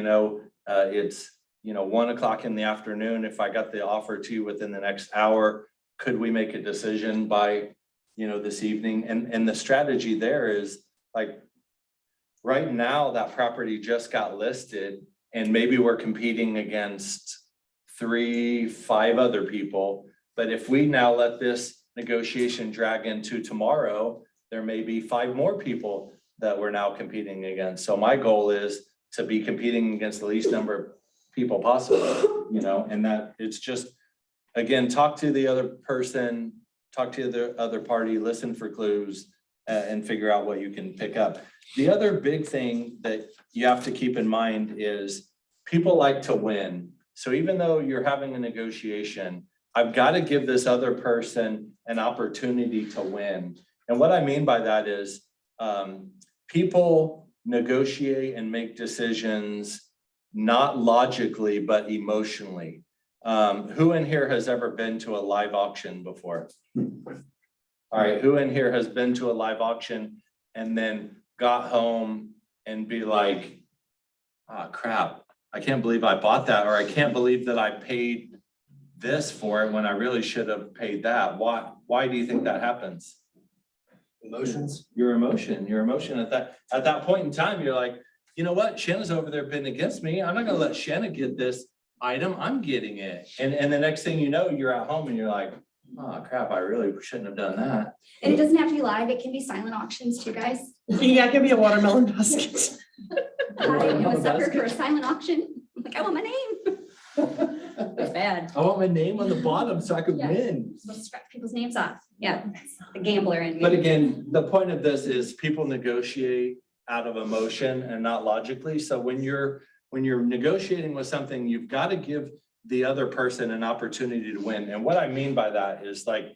It's 1 o'clock in the afternoon. If I got the offer to you within the next hour, could we make a decision by, this evening? And the strategy there is like, right now that property just got listed and maybe we're competing against 3-5 other people. But if we now let this negotiation drag into tomorrow, there may be 5 more people that we're now competing against. So my goal is to be competing against the least number of people possible, and that it's just, again, talk to the other person, talk to the other party, listen for clues, and figure out what you can pick up. The other big thing that you have to keep in mind is people like to win. So even though you're having a negotiation, I've got to give this other person an opportunity to win. And what I mean by that is people negotiate and make decisions not logically, but emotionally. Who in here has ever been to a live auction before? All right, who in here has been to a live auction and then got home and be like, crap, I can't believe I bought that, or I can't believe that I paid this for it when I really should have paid that. Why do you think that happens? Emotions. Your emotion at that point in time, you're like, you know what? Shanna's over there bidding against me. I'm not gonna let Shanna get this item. I'm getting it. And the next thing you know, you're at home and you're like, oh crap, I really shouldn't have done that. And it doesn't have to be live. It can be silent auctions too, guys. Yeah, give me a watermelon basket. I know a sucker for a silent auction. I'm like, I want my name. It's bad. I want my name on the bottom so I could Yeah. win. Supposed to scratch people's names off. Yeah, the gambler in But me. again, the point of this is people negotiate out of emotion and not logically. So when you're negotiating with something, you've got to give the other person an opportunity to win. And what I mean by that is, like,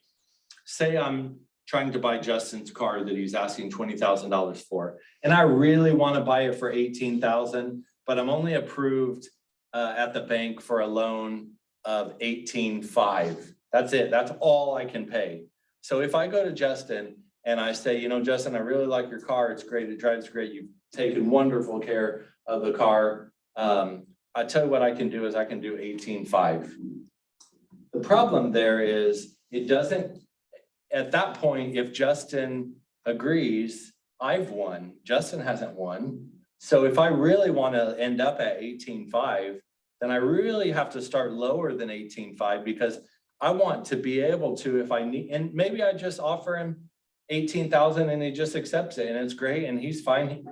say I'm trying to buy Justin's car that he's asking $20,000 for, and I really want to buy it for $18,000, but I'm only approved at the bank for a loan of $18,500. That's it. That's all I can pay. So if I go to Justin and I say, Justin, I really like your car. It's great. It drives great. You've taken wonderful care of the car. I tell you what I can do is I can do $18,500. The problem there is it doesn't, at that point, if Justin agrees, I've won. Justin hasn't won. So if I really want to end up at $18,500, then I really have to start lower than $18,500, because I want to be able to, if I need, and maybe I just offer him 18,000 and he just accepts it and it's great and he's fine.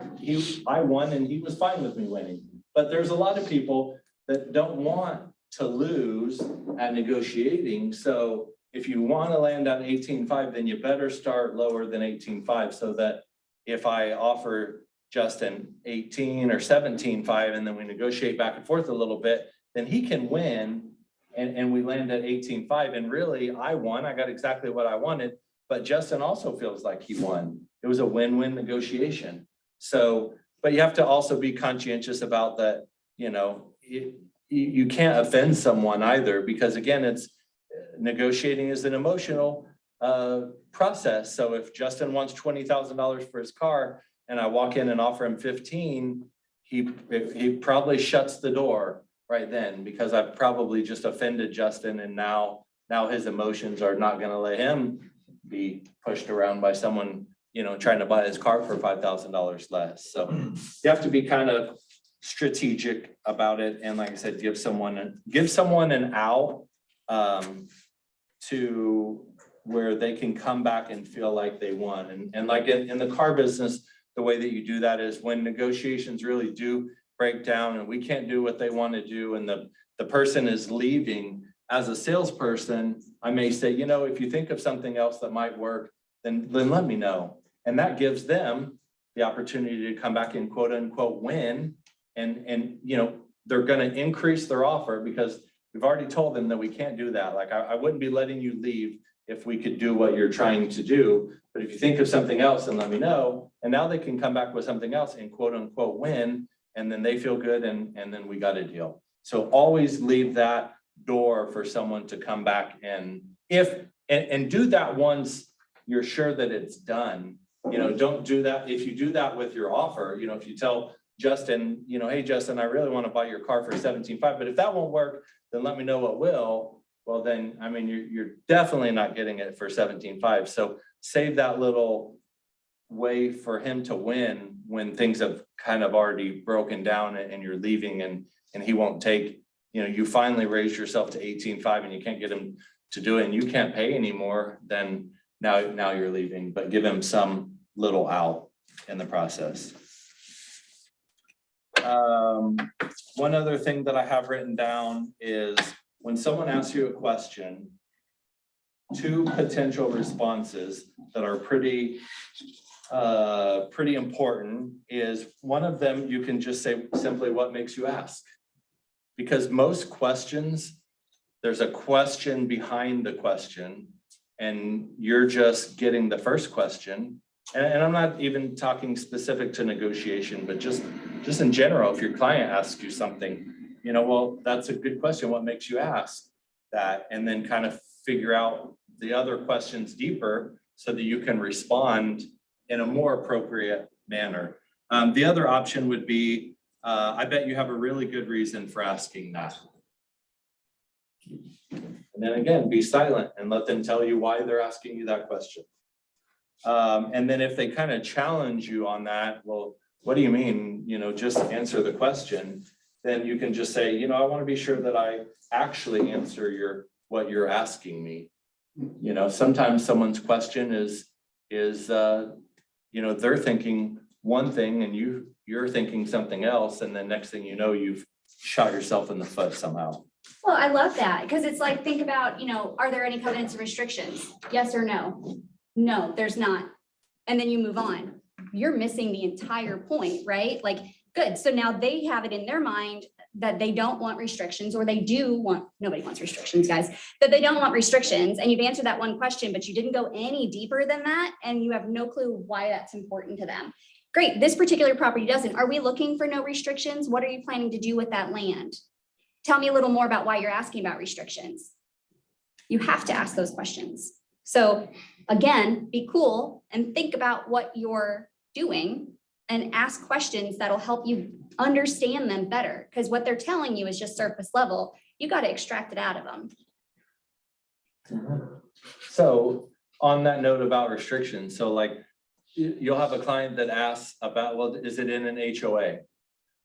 I won and he was fine with me winning. But there's a lot of people that don't want to lose at negotiating. So if you want to land on 18.5, then you better start lower than 18.5 so that if I offer Justin 18 or 17.5 and then we negotiate back and forth a little bit, then he can win and we land at 18.5. And really I won, I got exactly what I wanted, but Justin also feels like he won. It was a win-win negotiation. So, but you have to also be conscientious about that, you know, you can't offend someone either, because again, it's negotiating is an emotional process. So if Justin wants $20,000 for his car and I walk in and offer him 15, he probably shuts the door right then, because I've probably just offended Justin and now his emotions are not gonna let him be pushed around by someone, you know, trying to buy his car for $5,000 less. So you have to be kind of strategic about it. And like I said, give someone an out to where they can come back and feel like they won. And like in the car business, the way that you do that is when negotiations really do break down and we can't do what they want to do and the person is leaving. As a salesperson, I may say, you know, if you think of something else that might work, then let me know. And that gives them the opportunity to come back and quote unquote win. And you know, they're going to increase their offer because we've already told them that we can't do that. Like I wouldn't be letting you leave if we could do what you're trying to do. But if you think of something else, then let me know. And now they can come back with something else and quote unquote win. And then they feel good and then we got a deal. So always leave that door for someone to come back and do that once you're sure that it's done. You know, don't do that. If you do that with your offer, you know, if you tell Justin, you know, hey, Justin, I really want to buy your car for 17.5, but if that won't work, then let me know what will. Well, then, I mean, you're definitely not getting it for 17.5. So save that little way for him to win when things have kind of already broken down and you're leaving and he won't take, you know, you finally raised yourself to 18.5 and you can't get him to do it and you can't pay anymore, then now you're leaving, but give him some little out in the process. One other thing that I have written down is when someone asks you a question, 2 potential responses that are pretty important is one of them, you can just say simply what makes you ask. Because most questions, there's a question behind the question and you're just getting the first question. And I'm not even talking specific to negotiation, but just in general, if your client asks you something, you know, well, that's a good question. What makes you ask that? And then kind of figure out the other questions deeper so that you can respond in a more appropriate manner. The other option would be, I bet you have a really good reason for asking that. And then again, be silent and let them tell you why they're asking you that question. And then if they kind of challenge you on that, well, what do you mean? You know, just answer the question. Then you can just say, you know, I want to be sure that I actually answer what you're asking me. You know, sometimes someone's question is, you know, they're thinking one thing and you're thinking something else. And then next thing you know, you've shot yourself in the foot somehow. Well, I love that because it's like, think about, you know, are there any covenants and restrictions? Yes or no? No, there's not. And then you move on. You're missing the entire point, right? Like, good. So now they have it in their mind that they don't want restrictions, or they do want, nobody wants restrictions, guys, that they don't want restrictions. And you've answered that one question, but you didn't go any deeper than that. And you have no clue why that's important to them. Great. This particular property doesn't. Are we looking for no restrictions? What are you planning to do with that land? Tell me a little more about why you're asking about restrictions. You have to ask those questions. So again, be cool and think about what you're doing and ask questions that'll help you understand them better. Because what they're telling you is just surface level. You got to extract it out of them. So on that note about restrictions, so like you'll have a client that asks about, well, is it in an HOA?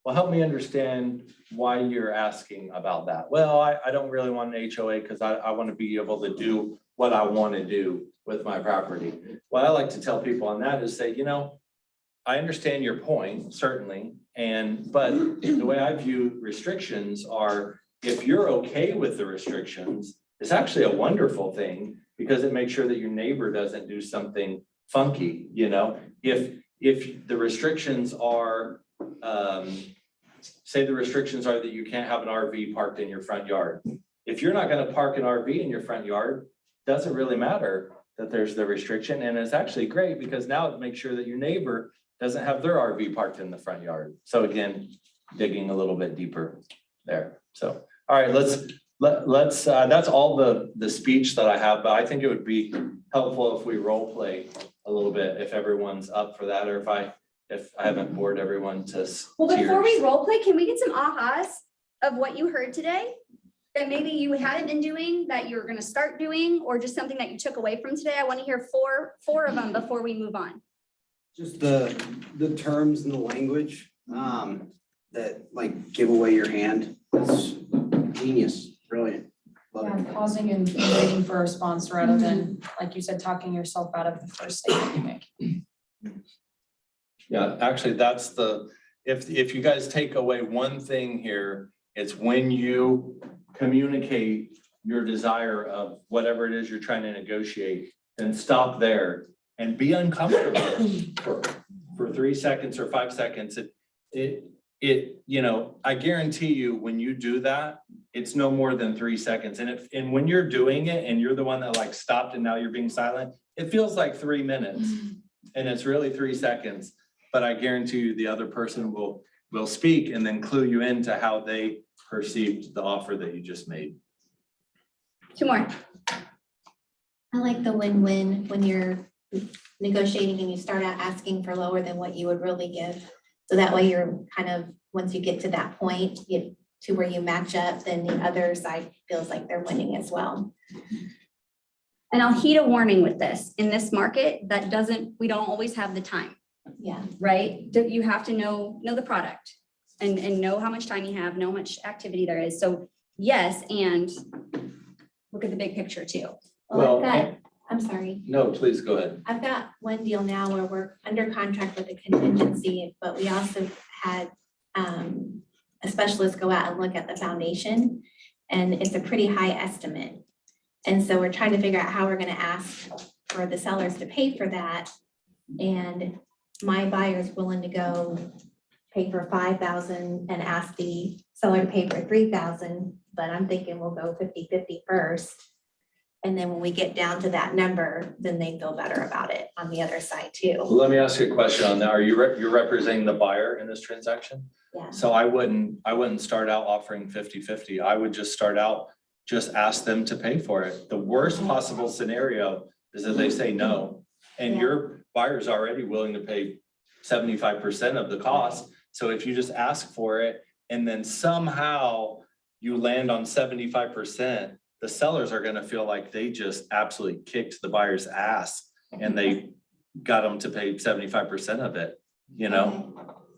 well, help me understand why you're asking about that. Well, I don't really want an HOA because I want to be able to do what I want to do with my property. What I like to tell people on that is say, you know, I understand your point, certainly, but the way I view restrictions are, if you're okay with the restrictions, it's actually a wonderful thing because it makes sure that your neighbor doesn't do something funky, you know? If the restrictions are, say the restrictions are that you can't have an RV parked in your front yard. If you're not gonna park an RV in your front yard, doesn't really matter that there's the restriction, and it's actually great because now it makes sure that your neighbor doesn't have their RV parked in the front yard. So again, digging a little bit deeper there. So, all right, let's that's all the speech that I have, but I think it would be helpful if we role play a little bit, if everyone's up for that, or if I haven't bored everyone to Well, before we tears. role play, can we get some ahas of what you heard today? That maybe you hadn't been doing, that you're gonna start doing, or just something that you took away from today? I want to hear four of them before we move on. Just the terms and the language, that like give away your hand. That's genius, brilliant. Love Yeah, it. pausing and waiting for a response rather than, like you said, talking yourself out of the first statement you make. Yeah, actually, that's if you guys take away one thing here, it's when you communicate your desire of whatever it is you're trying to negotiate, then stop there and be uncomfortable for 3 seconds or 5 seconds. You know, I guarantee you, when you do that, it's no more than 3 seconds. And when you're doing it and you're the one that like stopped and now you're being silent, it feels like 3 minutes and it's really 3 seconds. But I guarantee you the other person will speak and then clue you into how they perceived the offer that you just made. Two more. I like the win-win when you're negotiating and you start out asking for lower than what you would really give. So that way you're kind of, once you get to that point, to where you match up, then the other side feels like they're winning as well. And I'll heed a warning with this. In this market, we don't always have the time, Yeah. right? You have to know the product and know how much time you have, know how much activity there is. So yes, and look at the big picture too. Well, I'm sorry. No, please go ahead. I've got one deal now where we're under contract with a contingency, but we also had a specialist go out and look at the foundation, and it's a pretty high estimate. And so we're trying to figure out how we're gonna ask for the sellers to pay for that. And my buyer's willing to go pay for $5,000 and ask the seller to pay for $3,000, but I'm thinking we'll go 50-50 first. And then when we get down to that number, then they feel better about it on the other side too. Let me ask you a question on that. Are you're representing the buyer in this transaction? Yeah. So I wouldn't start out offering 50-50. I would just start out, just ask them to pay for it. The worst possible scenario is that they say no, and Yeah. your buyer's already willing to pay 75% of the cost. So if you just ask for it and then somehow you land on 75%, the sellers are gonna feel like they just absolutely kicked the buyer's ass and they got them to pay 75% of it, you know?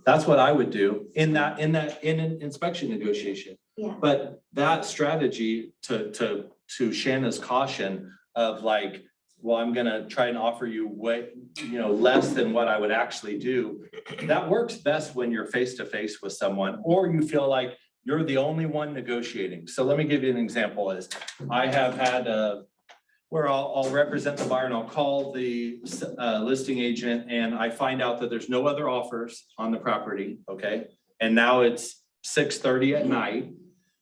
That's what I would do in an inspection negotiation. Yeah. But that strategy to Shanna's caution of like, well, I'm gonna try and offer you way, less than what I would actually do. That works best when you're face to face with someone, or you feel like you're the only one negotiating. So let me give you an example is I have had where I'll represent the buyer and I'll call the listing agent and I find out that there's no other offers on the property, okay? And now it's 6:30 at night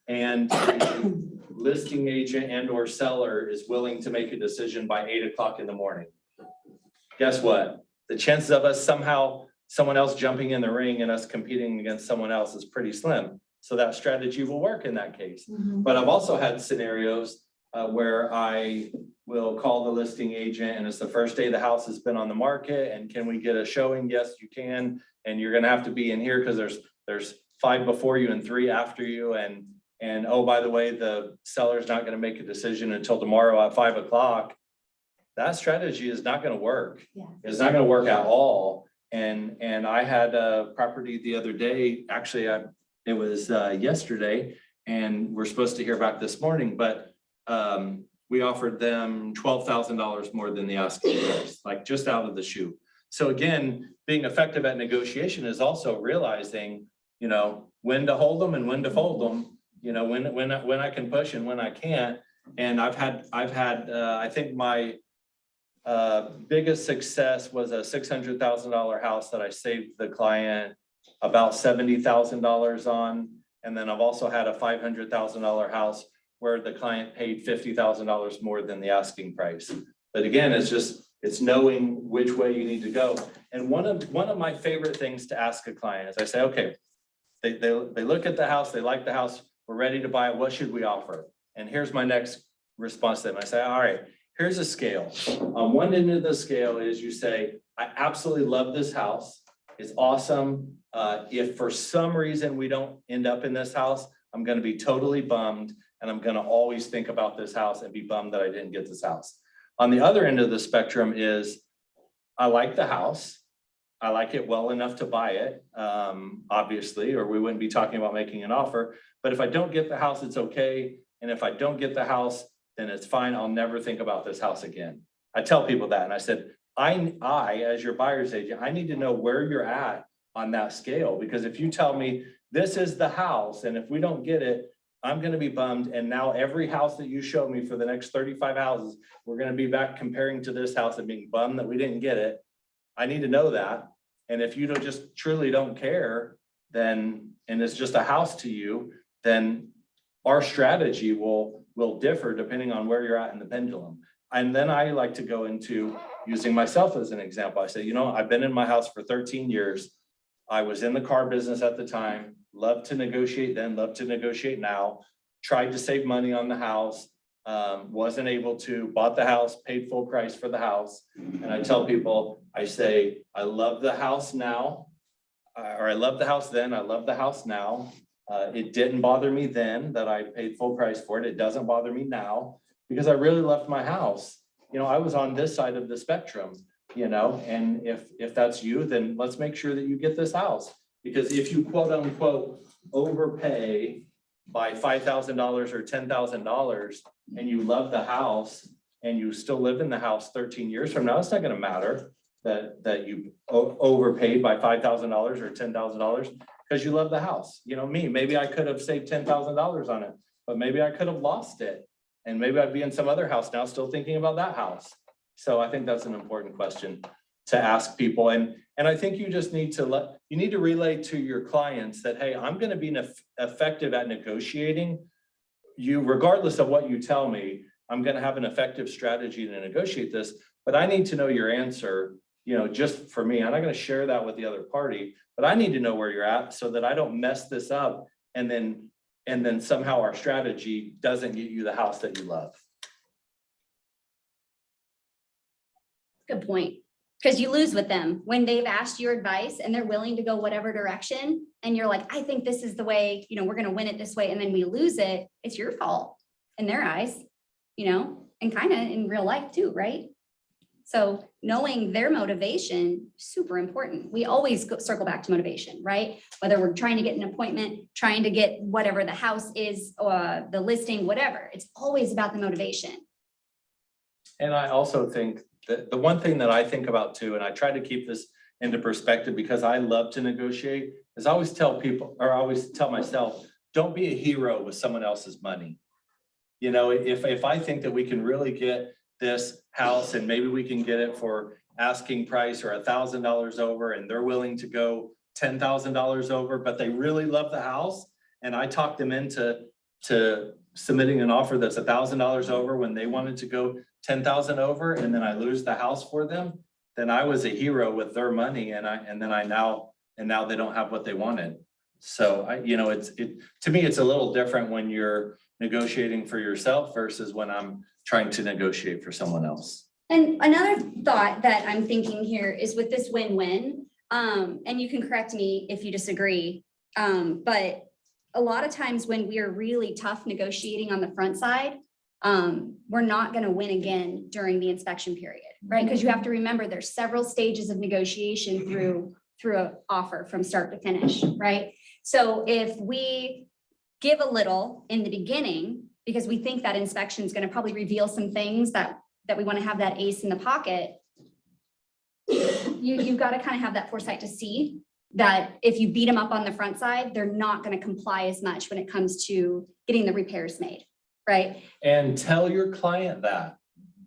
and the listing agent and or seller is willing to make a decision by 8 o'clock in the morning. Guess what? The chances of us someone else jumping in the ring and us competing against someone else is pretty slim. So that strategy will work in that case. But I've also had scenarios where I will call the listing agent and it's the first day the house has been on the market and can we get a showing? Yes, you can. And you're gonna have to be in here because there's 5 before you and 3 after you. And oh, by the way, the seller's not gonna make a decision until tomorrow at 5 o'clock. That strategy is not gonna work. Yeah. It's not gonna work at all. And I had a property the other day, actually, it was yesterday, and we're supposed to hear back this morning, but we offered them $12,000 more than the asking price, like just out of the chute. So again, being effective at negotiation is also realizing, you know, when to hold them and when to fold them, you know, when I can push and when I can't. And I've had, I think my biggest success was a $600,000 house that I saved the client about $70,000 on. And then I've also had a $500,000 house where the client paid $50,000 more than the asking price. But again, it's knowing which way you need to go. And one of my favorite things to ask a client is I say, okay, they look at the house, they like the house, we're ready to buy it, what should we offer? And here's my next response to them. I say, all right, here's a scale. On one end of the scale is you say, I absolutely love this house. It's awesome. If for some reason we don't end up in this house, I'm gonna be totally bummed, and I'm gonna always think about this house and be bummed that I didn't get this house. On the other end of the spectrum is, I like the house. I like it well enough to buy it, obviously, or we wouldn't be talking about making an offer. But if I don't get the house, it's okay. And if I don't get the house, then it's fine. I'll never think about this house again. I tell people that. And I said, I, as your buyer's agent, I need to know where you're at on that scale. Because if you tell me this is the house, and if we don't get it, I'm gonna be bummed. And now every house that you show me for the next 35 houses, we're gonna be back comparing to this house and being bummed that we didn't get it. I need to know that. And if you just truly don't care, then, and it's just a house to you, then our strategy will differ depending on where you're at in the pendulum. And then I like to go into using myself as an example. I say, you know, I've been in my house for 13 years. I was in the car business at the time, loved to negotiate then, love to negotiate now, tried to save money on the house, wasn't able to, bought the house, paid full price for the house. And I tell people, I say, I love the house now, or I love the house then, I love the house now. It didn't bother me then that I paid full price for it. It doesn't bother me now because I really loved my house. You know, I was on this side of the spectrum, you know, and if that's you, then let's make sure that you get this house. Because if you quote unquote overpay by $5,000 or $10,000 and you love the house and you still live in the house 13 years from now, it's not gonna matter that you overpaid by $5,000 or $10,000 because you love the house. You know, maybe I could have saved $10,000 on it, but maybe I could have lost it. And maybe I'd be in some other house now still thinking about that house. So I think that's an important question to ask people. And I think you just need to you need to relay to your clients that, hey, I'm gonna be effective at negotiating. You, regardless of what you tell me, I'm gonna have an effective strategy to negotiate this, but I need to know your answer, you know, just for me. I'm not gonna share that with the other party, but I need to know where you're at so that I don't mess this up and then somehow our strategy doesn't get you the house that you love. Good point. Because you lose with them when they've asked your advice and they're willing to go whatever direction. And you're like, I think this is the way, you know, we're going to win it this way. And then we lose it. It's your fault in their eyes, you know, and kind of in real life too, right? So knowing their motivation, super important. We always circle back to motivation, right? Whether we're trying to get an appointment, trying to get whatever the house is, or the listing, whatever, it's always about the motivation. And I also think that the one thing that I think about too, and I try to keep this into perspective because I love to negotiate, is I always tell people, or I always tell myself, don't be a hero with someone else's money. You know, if I think that we can really get this house and maybe we can get it for asking price or $1,000 over and they're willing to go $10,000 over, but they really love the house. And I talked them into submitting an offer that's $1,000 over when they wanted to go 10,000 over, and then I lose the house for them, then I was a hero with their money, and now they don't have what they wanted. So you know, to me, it's a little different when you're negotiating for yourself versus when I'm trying to negotiate for someone else. And another thought that I'm thinking here is with this win-win, and you can correct me if you disagree, but a lot of times when we are really tough negotiating on the front side, we're not gonna win again during the inspection period, right? Because you have to remember, there's several stages of negotiation through an offer from start to finish, right? So if we give a little in the beginning, because we think that inspection is gonna probably reveal some things that we wanna have that ace in the pocket, you've got to kind of have that foresight to see that if you beat them up on the front side, they're not going to comply as much when it comes to getting the repairs made, right? And tell your client that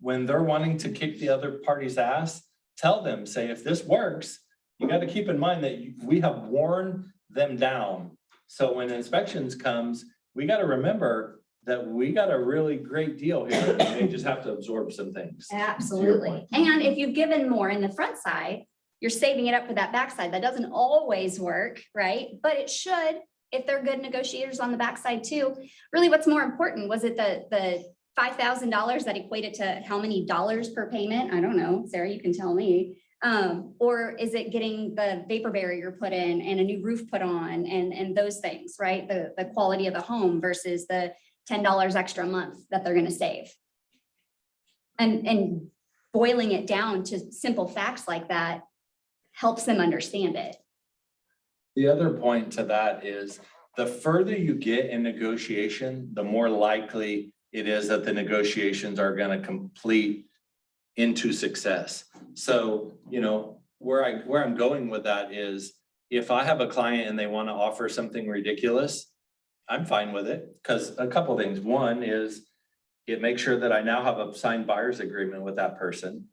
when they're wanting to kick the other party's ass, tell them, say, if this works, you got to keep in mind that we have worn them down. So when inspections comes, we got to remember that we got a really great deal here. They just have to absorb some things. Absolutely. And if you've given more in the front side, you're saving it up for that backside. That doesn't always work, right? But it should, if they're good negotiators on the backside too. Really, what's more important? Was it the $5,000 that equated to how many dollars per payment? I don't know. Sarah, you can tell me. Or is it getting the vapor barrier put in and a new roof put on and those things, right? The quality of the home versus the $10 extra a month that they're gonna save. And boiling it down to simple facts like that helps them understand it. The other point to that is the further you get in negotiation, the more likely it is that the negotiations are gonna complete into success. So, you know, where I'm going with that is if I have a client and they want to offer something ridiculous, I'm fine with it, because a couple things. One is it makes sure that I now have a signed buyer's agreement with that person.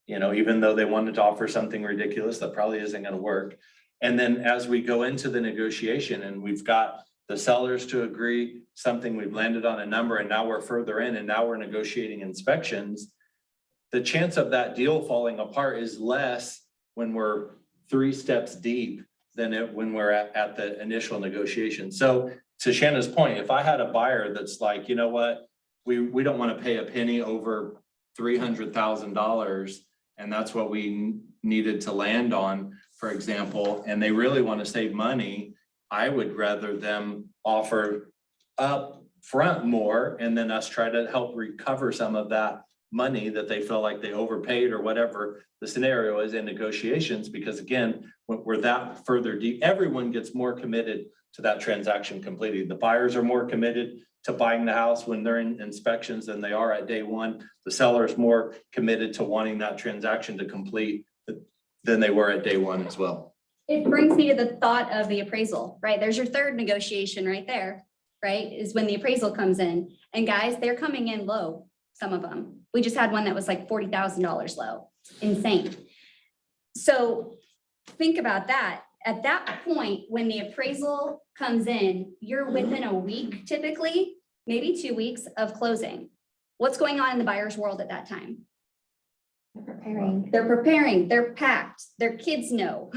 You know, even though they wanted to offer something ridiculous, that probably isn't gonna work. And then as we go into the negotiation and we've got the sellers to agree something, we've landed on a number and now we're further in and now we're negotiating inspections. The chance of that deal falling apart is less when we're 3 steps deep than when we're at the initial negotiation. So to Shanna's point, if I had a buyer that's like, you know what, we don't want to pay a penny over $300,000, and that's what we needed to land on, for example, and they really want to save money, I would rather them offer up front more and then us try to help recover some of that money that they feel like they overpaid or whatever the scenario is in negotiations, because again, when we're that further deep, everyone gets more committed to that transaction completed. The buyers are more committed to buying the house when they're in inspections than they are at day one. The seller is more committed to wanting that transaction to complete than they were at day one as well. It brings me to the thought of the appraisal, right? There's your third negotiation right there, right? Is when the appraisal comes in. And guys, they're coming in low, some of them. We just had one that was like $40,000 low, insane. So think about that. At that point, when the appraisal comes in, you're within a week typically, maybe 2 weeks of closing. What's going on in the buyer's world at that time? They're preparing, they're packed, their kids know.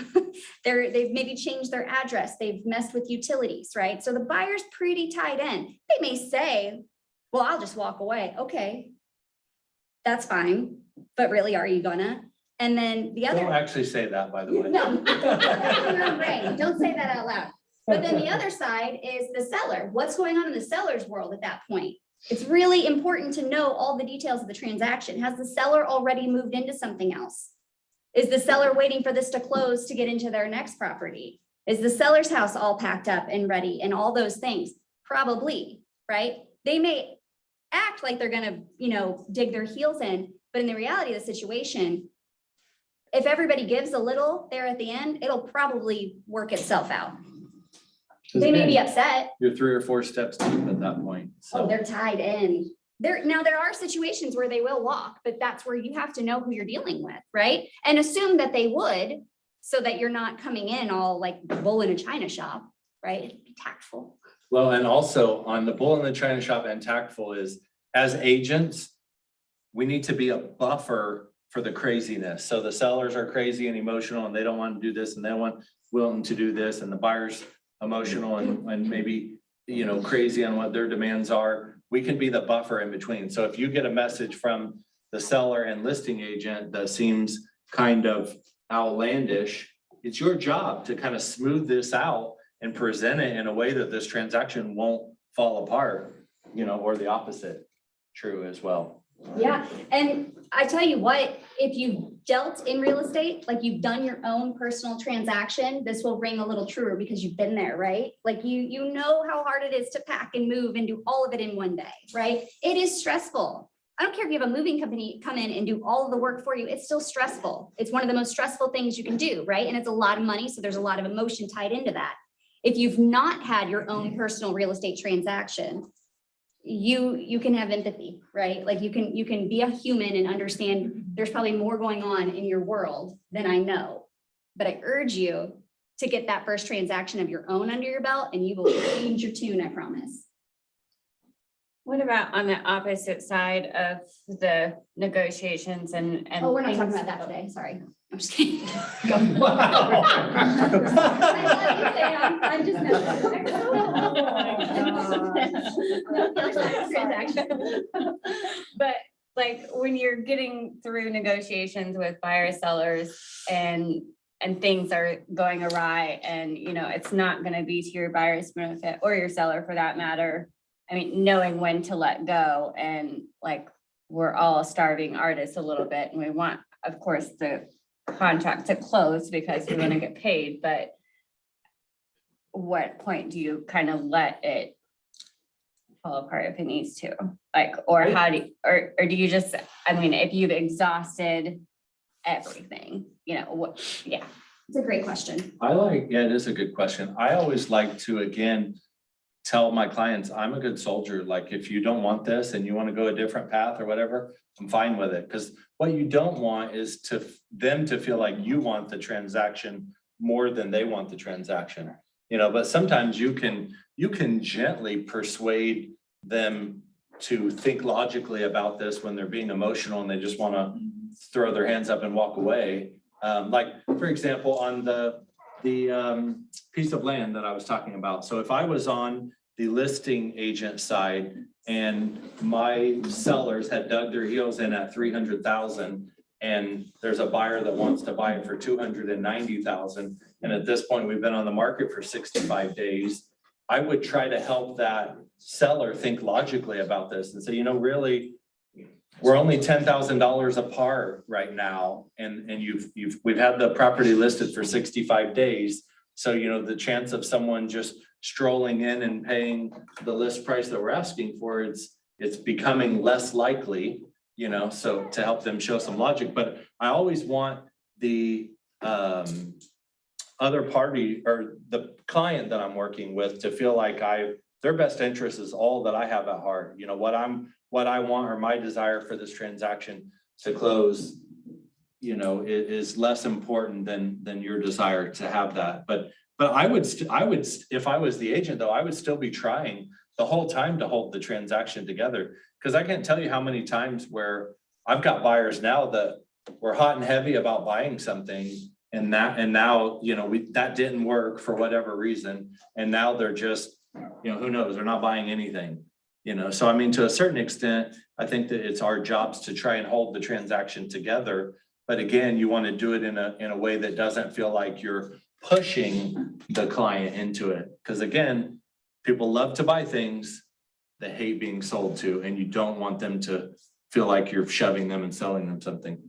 They've maybe changed their address, they've messed with utilities, right? So the buyer's pretty tied in. They may say, well, I'll just walk away. Okay, that's fine. But really, are you gonna? And then the other. Don't actually say that, by the way. No, your brain. Don't say that out loud. But then the other side is the seller. What's going on in the seller's world at that point? It's really important to know all the details of the transaction. Has the seller already moved into something else? Is the seller waiting for this to close to get into their next property? Is the seller's house all packed up and ready and all those things? Probably, right? They may act like they're gonna, dig their heels in, but in the reality of the situation, if everybody gives a little there at the end, it'll probably work itself out. They may be upset. You're 3 or 4 steps deep at that point. Oh, So they're tied in. There are situations where they will walk, but that's where you have to know who you're dealing with, right? And assume that they would, so that you're not coming in all like bull in a china shop, right? Be tactful. well, and also on the bull in the china shop and tactful is, as agents, we need to be a buffer for the craziness. So the sellers are crazy and emotional and they don't want to do this and they want willing to do this, and the buyer's emotional and maybe, crazy on what their demands are. We can be the buffer in between. So if you get a message from the seller and listing agent that seems kind of outlandish, it's your job to kind of smooth this out and present it in a way that this transaction won't fall apart, or the opposite. true as well. Yeah, and I tell you what, if you've dealt in real estate, like you've done your own personal transaction, this will ring a little truer because you've been there, right? Like you know how hard it is to pack and move and do all of it in one day, right? It is stressful. I don't care if you have a moving company come in and do all of the work for you, it's still stressful. It's one of the most stressful things you can do, right? And it's a lot of money, so there's a lot of emotion tied into that. If you've not had your own personal real estate transaction, you can have empathy, right? Like you can be a human and understand there's probably more going on in your world than I know. But I urge you to get that first transaction of your own under your belt and you will change your tune, I promise. What about on the opposite side of the negotiations and? Oh, we're not talking things? about that today, sorry. I'm just kidding. Wow. I'm just messing. But like when you're getting through negotiations with buyers, sellers and things are going awry and, you know, it's not gonna be to your buyer's benefit or your seller for that matter. I mean, knowing when to let go and like, we're all starving artists a little bit and we want, of course, the contract to close because we want to get paid, but what point do you kind of let it fall apart if it needs to? Like, or how do you, or do you just, I mean, if you've exhausted everything, you know, what, yeah. It's a great question. Yeah, it is a good question. I always like to, again, tell my clients, I'm a good soldier. Like, if you don't want this and you want to go a different path or whatever, I'm fine with it. Because what you don't want is them to feel like you want the transaction more than they want the transaction. You know, but sometimes you can gently persuade them to think logically about this when they're being emotional and they just want to throw their hands up and walk away. Like, for example, on the piece of land that I was talking about. So if I was on the listing agent side and my sellers had dug their heels in at 300,000 and there's a buyer that wants to buy it for 290,000. And at this point, we've been on the market for 65 days. I would try to help that seller think logically about this and say, you know, really, we're only $10,000 apart right now. And we've had the property listed for 65 days. So, you know, the chance of someone just strolling in and paying the list price that we're asking for, it's becoming less likely, you know, so to help them show some logic. But I always want the other party or the client that I'm working with to feel like their best interest is all that I have at heart. You know, what I want or my desire for this transaction to close, you know, is less important than your desire to have that. But I would, if I was the agent though, I would still be trying the whole time to hold the transaction together. Cause I can't tell you how many times where I've got buyers now that were hot and heavy about buying something and now, you know, that didn't work for whatever reason. And now they're just, you know, who knows, they're not buying anything. You know, so I mean, to a certain extent, I think that it's our jobs to try and hold the transaction together. But again, you want to do it in a way that doesn't feel like you're pushing the client into it. Because again, people love to buy things they hate being sold to, and you don't want them to feel like you're shoving them and selling them something.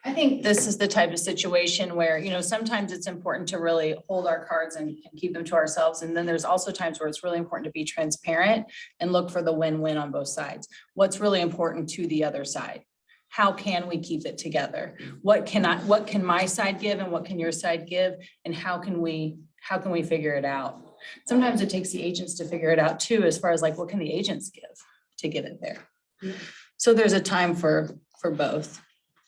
I think this is the type of situation where, you know, sometimes it's important to really hold our cards and keep them to ourselves. And then there's also times where it's really important to be transparent and look for the win-win on both sides. What's really important to the other side? How can we keep it together? What can my side give and what can your side give? And how can we figure it out? Sometimes it takes the agents to figure it out too, as far as like, what can the agents give to get it there? So there's a time for both.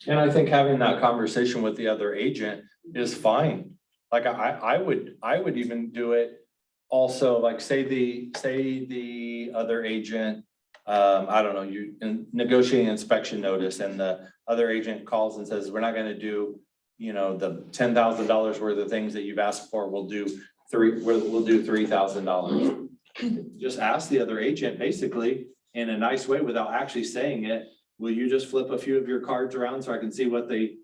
And I think having that conversation with the other agent is fine. Like I would even do it also, like say the other agent, I don't know, you negotiating inspection notice and the other agent calls and says, we're not gonna do, you know, the $10,000 worth of things that you've asked for, we'll do $3,000. Just ask the other agent basically in a nice way without actually saying it. Will you just flip a few of your cards around so I can see what they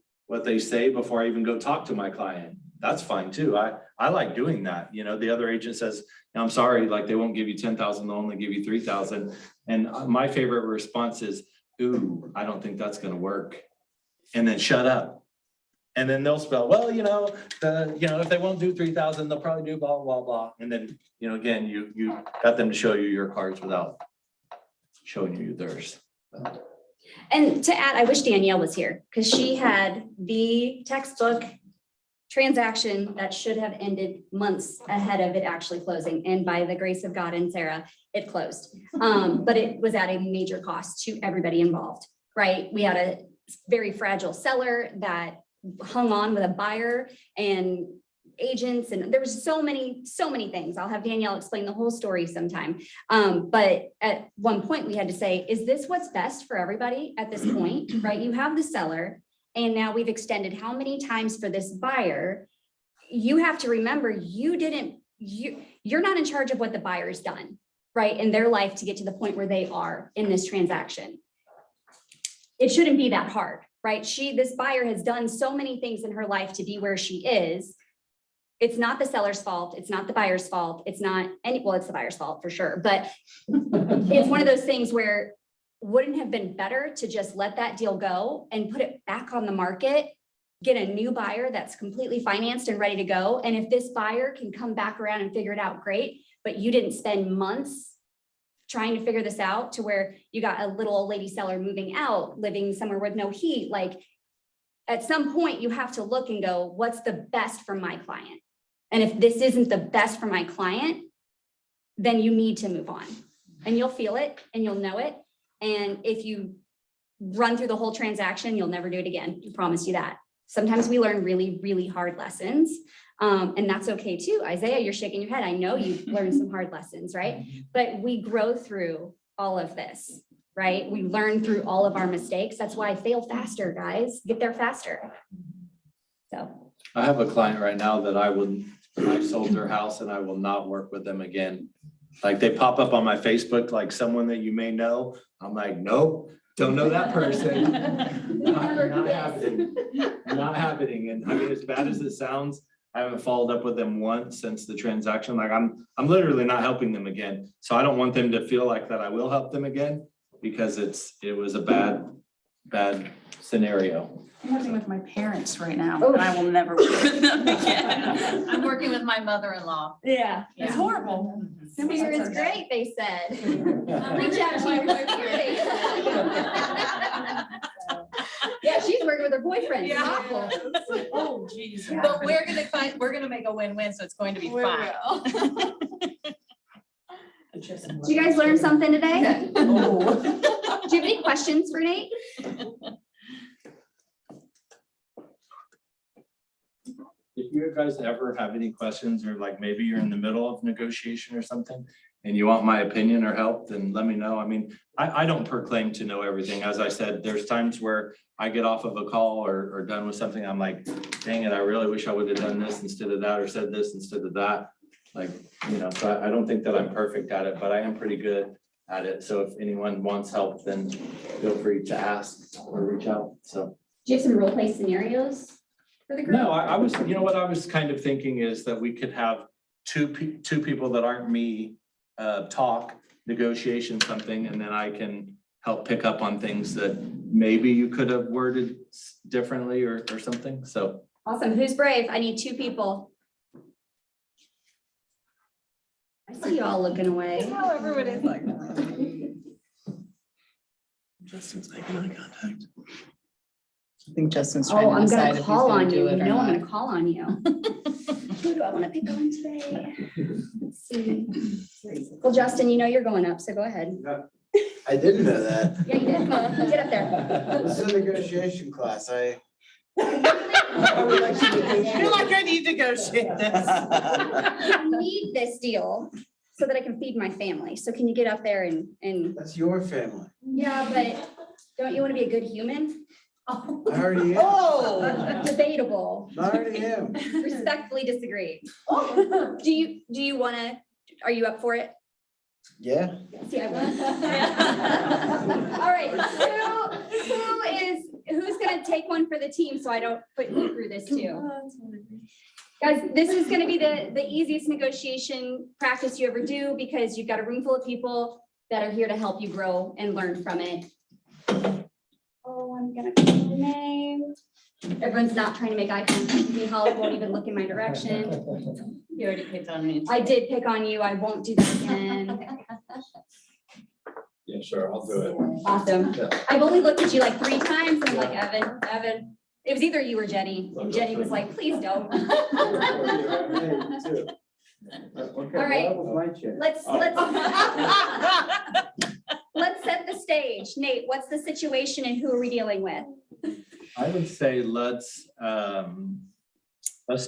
say before I even go talk to my client? That's fine too. I like doing that. You know, the other agent says, I'm sorry, like they won't give you 10,000, they'll only give you 3,000. And my favorite response is, ooh, I don't think that's gonna work. And then shut up. And then they'll spell, well, if they won't do 3,000, they'll probably do blah, blah, blah. And then, again, you got them to show you your cards without showing you theirs. And to add, I wish Danielle was here because she had the textbook transaction that should have ended months ahead of it actually closing. And by the grace of God and Sarah, it closed. But it was at a major cost to everybody involved, right? We had a very fragile seller that hung on with a buyer and agents, and there was so many things. I'll have Danielle explain the whole story sometime. But at one point we had to say, is this what's best for everybody at this point, right? You have the seller, and now we've extended how many times for this buyer? You have to remember, you're not in charge of what the buyer's done, right? In their life to get to the point where they are in this transaction. It shouldn't be that hard, right? This buyer has done so many things in her life to be where she is. It's not the seller's fault. It's not the buyer's fault. It's not it's the buyer's fault for sure. But it's one of those things where wouldn't have been better to just let that deal go and put it back on the market, get a new buyer that's completely financed and ready to go. And if this buyer can come back around and figure it out, great. But you didn't spend months trying to figure this out to where you got a little old lady seller moving out, living somewhere with no heat. Like at some point you have to look and go, what's the best for my client? And if this isn't the best for my client, then you need to move on and you'll feel it and you'll know it. And if you run through the whole transaction, you'll never do it again. I promise you that. Sometimes we learn really, really hard lessons. And that's okay too. Isaiah, you're shaking your head. I know you've learned some hard lessons, right? But we grow through all of this, right? We learn through all of our mistakes. That's why I fail faster, guys. Get there faster. So. I have a client right now that I sold their house and I will not work with them again. Like they pop up on my Facebook, like someone that you may know. I'm like, nope, don't know that person. Not happening. Not happening. And I mean, as bad as it sounds, I haven't followed up with them once since the transaction. Like I'm literally not helping them again. So I don't want them to feel like that I will help them again because it was a bad scenario. I'm working with my parents right now, and I will never work with them again. I'm working with my mother-in-law. Yeah. It's horrible. Fear is great, they said. Reach out to your fear, they said. Yeah, she's working with her boyfriend. It's awful. Oh, geez. But we're gonna make a win-win, so it's going to be fine. Did you guys learn something today? Do you have any questions for Nate? If you guys ever have any questions or like maybe you're in the middle of negotiation or something and you want my opinion or help, then let me know. I mean, I don't proclaim to know everything. As I said, there's times where I get off of a call or done with something. I'm like, dang it, I really wish I would have done this instead of that or said this instead of that. Like, so I don't think that I'm perfect at it, but I am pretty good at it. So if anyone wants help, then feel free to ask or reach out. So. Do you have some role play scenarios for the group? No, I was, what I was kind of thinking is that we could have two people that aren't me talk, negotiation something, and then I can help pick up on things that maybe you could have worded differently or something, so. Awesome. Who's brave? I need 2 people. I see you all looking away. How everybody's like. Justin's making eye contact. I think Justin's trying Oh, to I'm decide gonna if he's call gonna on do you. it You or know I'm not. gonna call on you. Who do I wanna pick on today? Let's see. Well, Justin, you know you're going up, so go ahead. I didn't know that. Yeah, you did. Come on, get up there. This is a negotiation class. I would like to negotiate. You're like, I need to negotiate this. I need this deal so that I can feed my family. So can you get up there and, That's your family. yeah, but don't you wanna be a good human? I already am. Oh, debatable. I already am. Respectfully disagree. Do you wanna, are you up for it? Yeah. See, I won. All right, who's gonna take one for the team so I don't put you through this too? Guys, this is gonna be the easiest negotiation practice you ever do because you've got a room full of people. that are here to help you grow and learn from it. Oh, I'm gonna call the name. Everyone's not trying to make eye contact with me. Holly won't even look in my direction. You already picked on me. I did pick on you. I won't do that again. Yeah, sure, I'll do it. Awesome. Yeah. I've only looked at you like 3 times and I'm like, Evan. It was either you or Jenny. And Jenny was like, please don't. Okay, All right. that was my check. Let's set the stage. Nate, what's the situation and who are we dealing with? I would say let's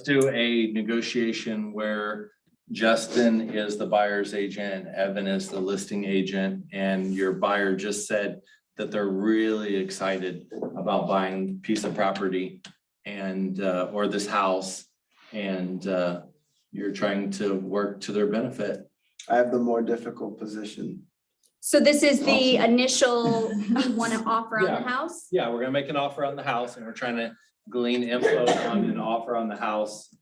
do a negotiation where Justin is the buyer's agent, Evan is the listing agent, and your buyer just said that they're really excited about buying a piece of property and, or this house, and you're trying to work to their benefit. I have the more difficult position. So this is the initial, you want to offer on Yeah. the house? Yeah, we're gonna make an offer on the house and we're trying to glean info on an offer on the house.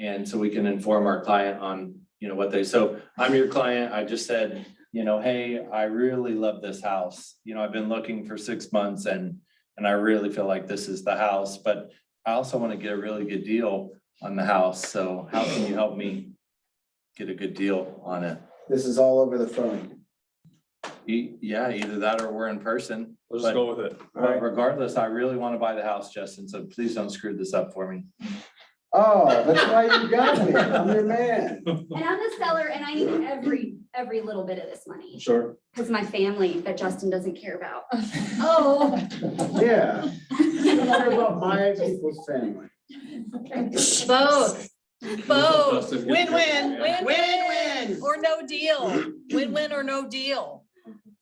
And so we can inform our client on, what so I'm your client. I just said, hey, I really love this house. I've been looking for 6 months and I really feel like this is the house, but I also want to get a really good deal on the house. So how can you help me get a good deal on it? This is all over the phone. Yeah, either that or we're in person. Let's just go with it. But regardless, I really want to buy the house, Justin, so please don't screw this up for me. Oh, that's why you got me. I'm your man. And I'm the seller and I need every little bit of this money Sure. because my family that Justin doesn't care about. Oh. Yeah. What about my people's family? Both. Both. Justin, Win-win, yeah. win-win, or no deal. Win-win or no deal.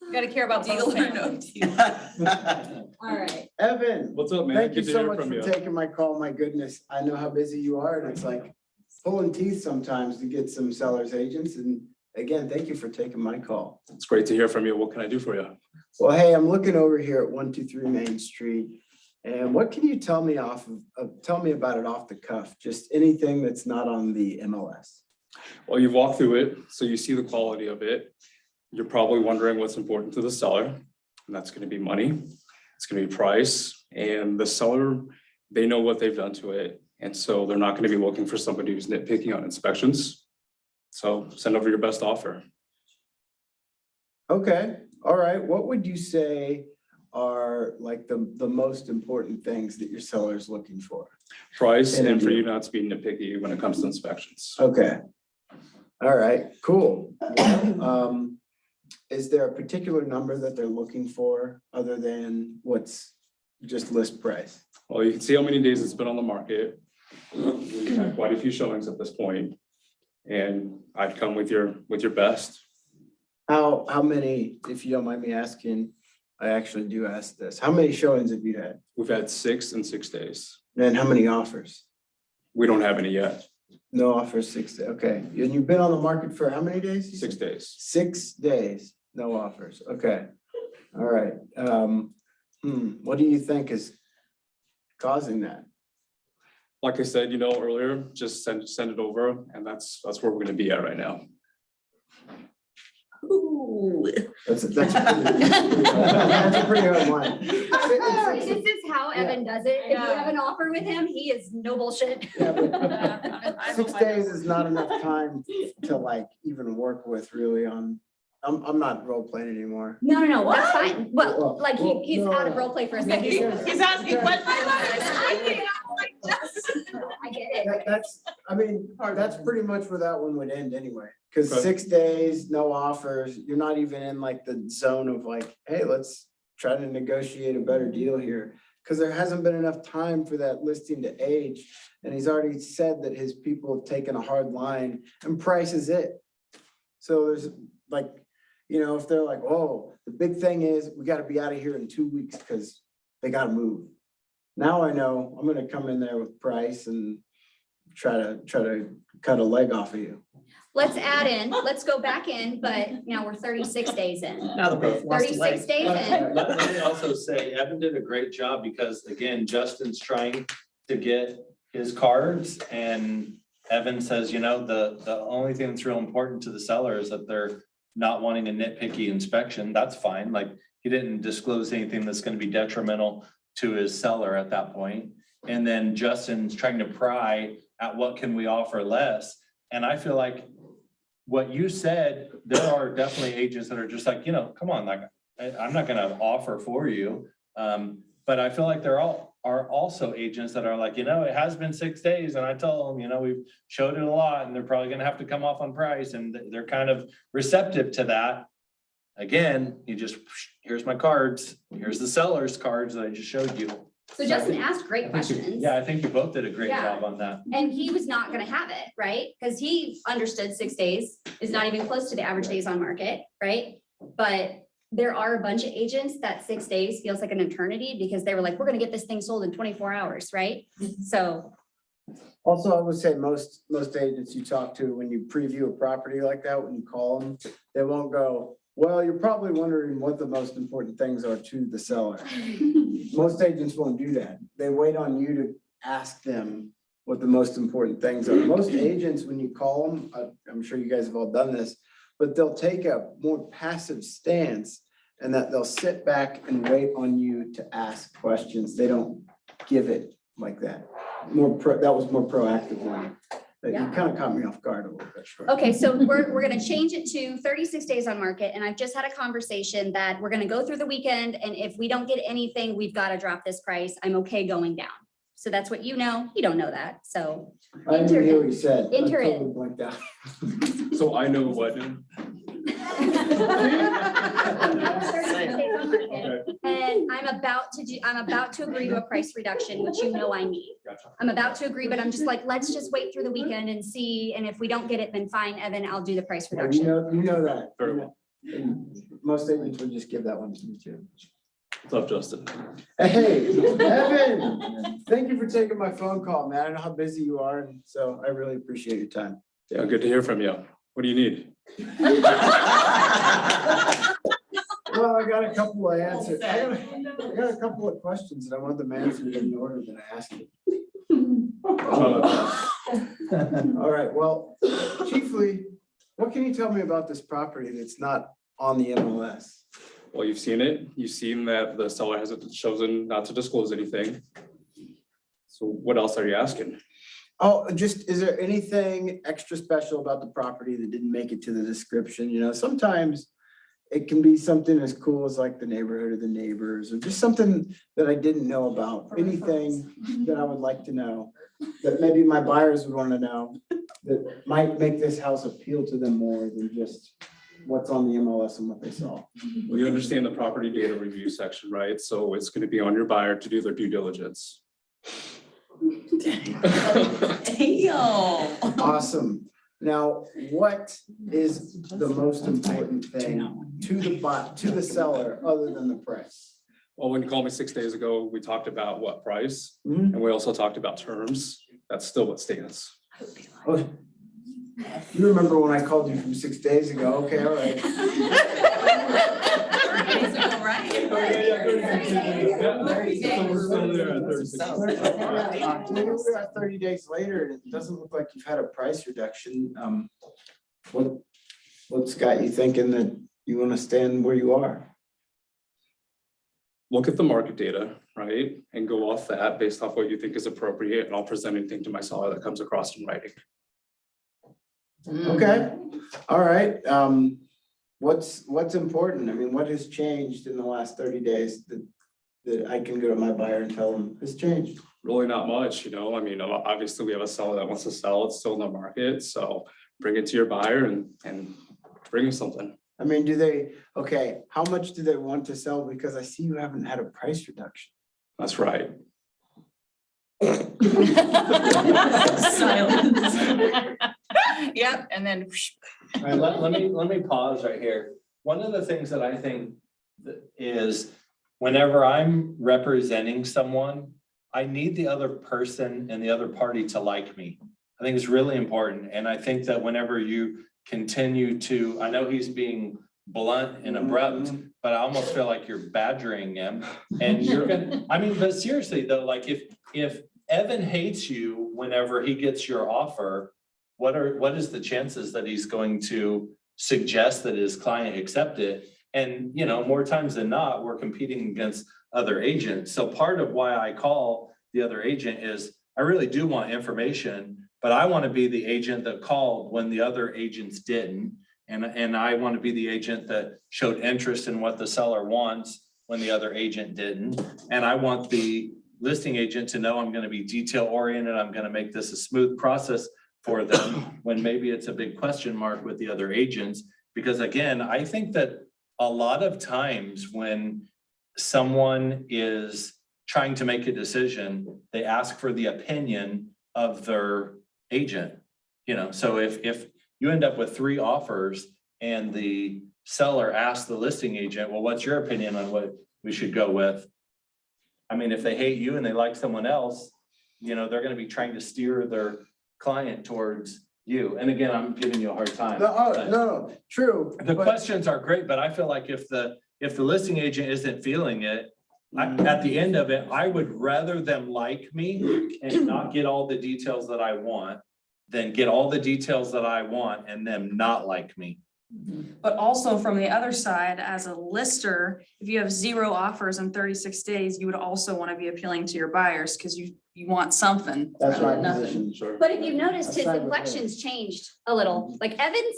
You gotta care about both families. All right. Evan, What's up, man? thank you Good to so hear much from for you. taking my call. My goodness, I know how busy you are and it's like pulling teeth sometimes to get some sellers agents. And again, thank you for taking my call. It's great to hear from you. What can I do for you? Well, hey, I'm looking over here at 123 Main Street. And what can you tell me tell me about it off the cuff? Just anything that's not on the MLS. Well, you've walked through it, so you see the quality of it. You're probably wondering what's important to the seller, and that's gonna be money. It's gonna be price, and the seller, they know what they've done to it. And so they're not gonna be looking for somebody who's nitpicking on inspections. So send over your best offer. Okay, all right. What would you say are like the most important things that your seller is looking for? Price And and for you. you not to be nitpicky when it comes to inspections. Okay. All right, cool. Is there a particular number that they're looking for other than what's just list price? Well, you can see how many days it's been on the market. We've had quite a few showings at this point, and I'd come with your best. How many, if you don't mind me asking, I actually do ask this, how many showings have you had? We've had 6 in 6 days. And how many offers? We don't have any yet. No offers, 6 days, okay. And you've been on the market for how many days? you 6 said? days. 6 days, no offers, okay. All right, what do you think is causing that? Like I said, earlier, just send it over, and that's where we're gonna be at right now. That's pretty that's a pretty hard line. This is how Evan does it. If you Yeah. have an offer with him, he is no bullshit. Yeah, but 6 days is not enough time to like even work with really on, I'm not role playing anymore. No, that's fine. Well, Well, like well, he's no, out of no. role play for a second. He's asking questions. I get it. That's, I mean, that's pretty much where that one would end anyway. Cause Okay. 6 days, no offers, you're not even in like the zone of like, hey, let's try to negotiate a better deal here. Cause there hasn't been enough time for that listing to age. And he's already said that his people have taken a hard line and price is it. So there's like, if they're like, oh, the big thing is we gotta be out of here in 2 weeks because they gotta move. Now I know I'm gonna come in there with price and try to cut a leg off of you. Let's go back in, but now we're 36 days in. Now the both lost a 36 leg. days in. Let me also say, Evan did a great job because again, Justin's trying to get his cards and Evan says, the only thing that's real important to the seller is that they're not wanting a nitpicky inspection, that's fine. Like, he didn't disclose anything that's gonna be detrimental to his seller at that point. And then Justin's trying to pry at what can we offer less. And I feel like what you said, there are definitely agents that are just like, come on, like, I'm not gonna offer for you. But I feel like there are also agents that are like, it has been 6 days, and I told them, we've showed it a lot, and they're probably gonna have to come off on price, and they're kind of receptive to that. Again, here's my cards, here's the seller's cards that I just showed you. So Justin asked great questions. Yeah, I think you both did a great Yeah. job on that. And he was not gonna have it, right? Because he understood 6 days is not even close to the average days on market, right? But there are a bunch of agents that 6 days feels like an eternity because they were like, we're gonna get this thing sold in 24 hours, right? So, Also, I would say most agents you talk to, when you preview a property like that, when you call them, they won't go, well, you're probably wondering what the most important things are to the seller. Most agents won't do that. They wait on you to ask them what the most important things are. Most agents, when you call them, I'm sure you guys have all done this, but they'll take a more passive stance and that they'll sit back and wait on you to ask questions. They don't give it like that. That was more proactively. But you Yeah. kind of caught me off guard a little bit. Short. okay, so we're gonna change it to 36 days on market, and I've just had a conversation that we're gonna go through the weekend, and if we don't get anything, we've gotta drop this price. I'm okay going down. So that's what you know. You don't know that, so. I didn't hear what you said. I Enter it. totally blanked out. So I know what. 36 days on market. Okay, And I'm about to agree to a price reduction, which you know I need. gotcha. I'm about to agree, but I'm just like, let's just wait through the weekend and see, and if we don't get it, then fine, Evan, I'll do the price You reduction. know that. Very well. And most agents would just give that one to me too. What's up, Justin? Hey, Evan, thank you for taking my phone call, man. I know how busy you are, and so I really appreciate your time. Yeah, good to hear from you. What do you need? Well, I got a couple of answers. I got a couple of questions that I want them answered in the order that I asked you. All right, well, chiefly, what can you tell me about this property that's not on the MLS? Well, you've seen it. You've seen that the seller hasn't chosen not to disclose anything. So what else are you asking? Oh, just, is there anything extra special about the property that didn't make it to the description? Sometimes it can be something as cool as like the neighborhood or the neighbors, or just something that I didn't know about. Anything that I would like to know, that maybe my buyers would want to know, that might make this house appeal to them more than just what's on the MLS and what they saw. Well, you understand the property data review section, right? So it's going to be on your buyer to do their due diligence. Awesome. Now, what is the most important thing to the seller other than the price? Well, when you called me 6 days ago, we talked about what price, Hmm? and we also talked about terms. That's still what stands. Oh, you remember when I called you from 6 days ago? Okay, all right. We're at 30 days later, and it doesn't look like you've had a price reduction. What's got you thinking that you want to stand where you are? Look at the market data, right? And go off that based off what you think is appropriate, and I'll present anything to my seller that comes across in writing. Okay, all right. What's important? I mean, what has changed in the last 30 days that I can go to my buyer and tell them has changed? Really not much, I mean, obviously we have a seller that wants to sell, it's still in the market, so bring it to your buyer and bring them something. I mean, okay, how much do they want to sell? Because I see you haven't had a price reduction. That's right. Yep, and then. All right, let me pause right here. One of the things that I think is whenever I'm representing someone, I need the other person and the other party to like me. I think it's really important. And I think that whenever you continue to, I know he's being blunt and abrupt, but I almost feel like you're badgering him. And you're gonna, but seriously though, like if Evan hates you whenever he gets your offer, what is the chances that he's going to suggest that his client accept it. And, you know, more times than not, we're competing against other agents. So part of why I call the other agent is I really do want information, but I want to be the agent that called when the other agents didn't. And I want to be the agent that showed interest in what the seller wants when the other agent didn't. And I want the listing agent to know I'm going to be detail oriented. I'm going to make this a smooth process for them when maybe it's a big question mark with the other agents. Because again, I think that a lot of times when someone is trying to make a decision, they ask for the opinion of their agent. You know, so if you end up with 3 offers and the seller asks the listing agent, well, what's your opinion on what we should go with? I mean, if they hate you and they like someone else, you know, they're gonna be trying to steer their client towards you. And again, I'm giving you a hard time. No, true. The but- questions are great, but I feel like if the listing agent isn't feeling it, at the end of it, I would rather them like me and not get all the details that I want than get all the details that I want and them not like me. But also from the other side, as a lister, if you have 0 offers in 36 days, you would also want to be appealing to your buyers because you want something. That's rather my than nothing. position. But if you've noticed, his I side with her. inflection's changed a little. Like Evans,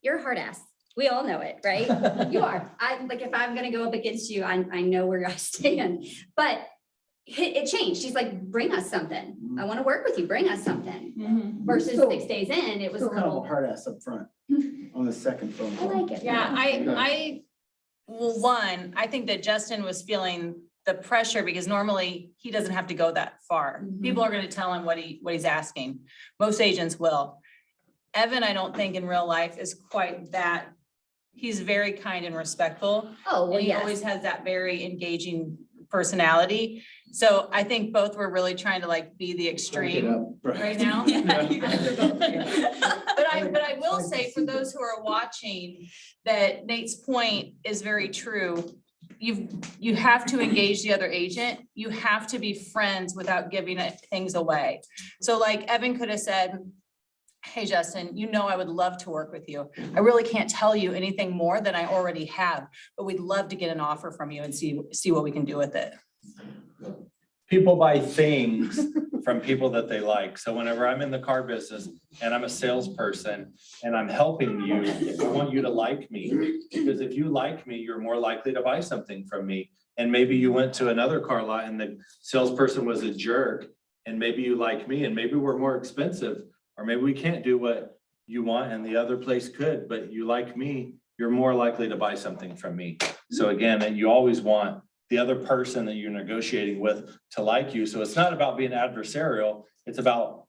you're a hard ass. We all know it, right? You are. I, like, if I'm gonna go up against you, I know where I stand. But it changed. He's like, bring us something. I want to work with you. Bring us something. Mhm. Versus Still- 6 days in, it was a Still kind of a little, hard ass up front on the second phone I call. like it. Yeah, well, one, I think that Justin was feeling the pressure because normally he doesn't have to go that far. Mhm. People are gonna tell him what he's asking. Most agents will. Evan, I don't think in real life is quite that. He's very kind and respectful. Oh, well, And he always yes. has that very engaging personality. So I think both were really trying to like be the extreme right now. Yeah, you guys are both here. But I will say for those who are watching, that Nate's point is very true. You have to engage the other agent. You have to be friends without giving things away. So like Evan could have said, hey, Justin, you know, I would love to work with you. I really can't tell you anything more than I already have, but we'd love to get an offer from you and see what we can do with it. People buy things from people that they like. So whenever I'm in the car business and I'm a salesperson and I'm helping you, I want you to like me. Because if you like me, you're more likely to buy something from me. And maybe you went to another car lot and the salesperson was a jerk. And maybe you like me and maybe we're more expensive. Or maybe we can't do what you want and the other place could, but you like me, you're more likely to buy something from me. So again, and you always want the other person that you're negotiating with to like you. So it's not about being adversarial, it's about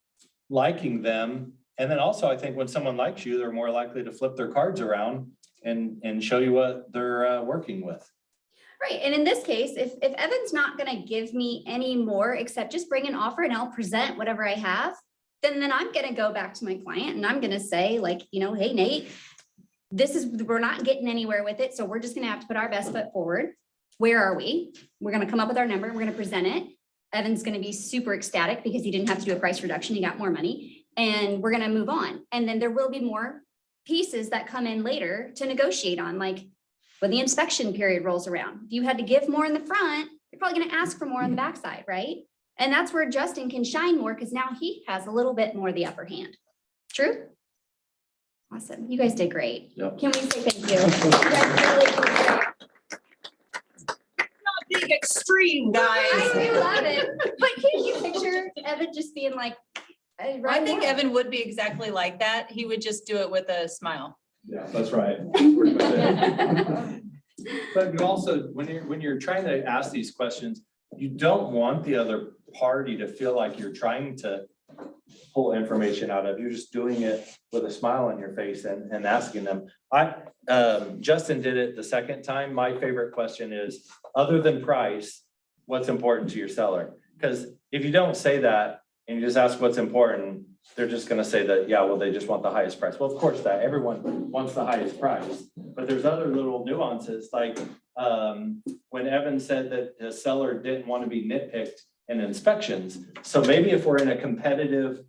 liking them. And then also, I think when someone likes you, they're more likely to flip their cards around and show you what they're working with. Right, and in this case, if Evan's not gonna give me any more except just bring an offer and I'll present whatever I have, then I'm gonna go back to my client and I'm gonna say like, you know, hey, Nate, we're not getting anywhere with it, so we're just gonna have to put our best foot forward. Where are we? We're gonna come up with our number, we're gonna present it. Evan's gonna be super ecstatic because he didn't have to do a price reduction, he got more money, and we're gonna move on. And then there will be more pieces that come in later to negotiate on, like when the inspection period rolls around. If you had to give more in the front, you're probably gonna ask for more on the backside, right? And that's where Justin can shine more because now he has a little bit more the upper hand. True? Awesome. You guys did great. Yep. Can we say thank you? You guys really did great. Big extreme, I do love it. But can you picture Evan just being like, I think Evan would be exactly like that. He would just do it with a smile. Yeah, that's right. But you also, when you're trying to ask these questions, you don't want the other party to feel like you're trying to pull information out of. You're just doing it with a smile on your face and asking them. Justin did it the second time. My favorite question is, other than price, what's important to your seller? Because if you don't say that and you just ask what's important, they're just gonna say that, yeah, well, they just want the highest price. Well, of course, that everyone wants the highest price, but there's other little nuances, like when Evan said that the seller didn't want to be nitpicked in inspections. So maybe if we're in a competitive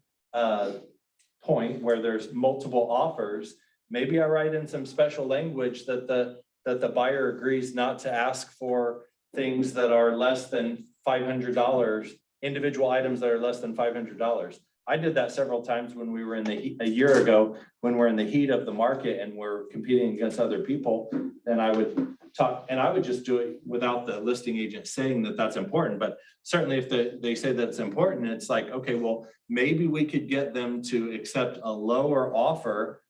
point where there's multiple offers, maybe I write in some special language that the buyer agrees not to ask for things that are less than $500, individual items that are less than $500. I did that several times when we were a year ago, when we're in the heat of the market and we're competing against other people. Then I would talk, and I would just do it without the listing agent saying that that's important. But certainly if they say that's important, it's like, okay, well, maybe we could get them to accept a lower offer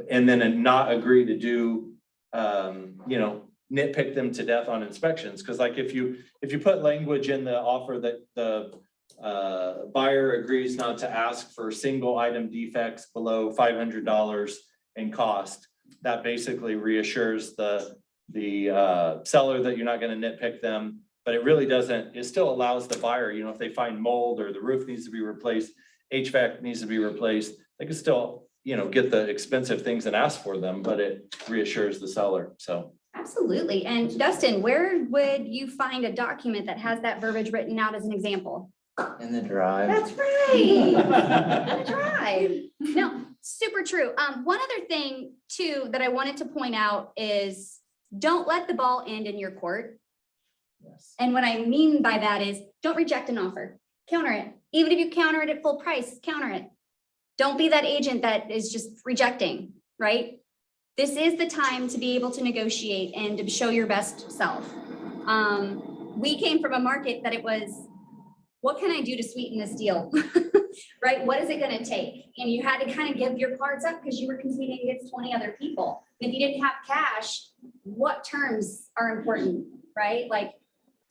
and then not agree to do, nitpick them to death on inspections. Cause like if you put language in the offer that the buyer agrees not to ask for single item defects below $500 in cost, that basically reassures the seller that you're not gonna nitpick them, but it really doesn't, it still allows the buyer, if they find mold or the roof needs to be replaced, HVAC needs to be replaced, they can still, get the expensive things and ask for them, but it reassures the seller, so. Absolutely. And Dustin, where would you find a document that has that verbiage written out as an example? In the drive. That's right. In the drive. No, super true. One other thing too, that I wanted to point out is don't let the ball end in your court. Yes. And what I mean by that is don't reject an offer, counter it. Even if you counter it at full price, counter it. Don't be that agent that is just rejecting, right? This is the time to be able to negotiate and to show your best self. We came from a market that it was, what can I do to sweeten this deal? Right? What is it gonna take? And you had to kind of give your cards up because you were competing against 20 other people. If you didn't have cash, what terms are important, right? Like,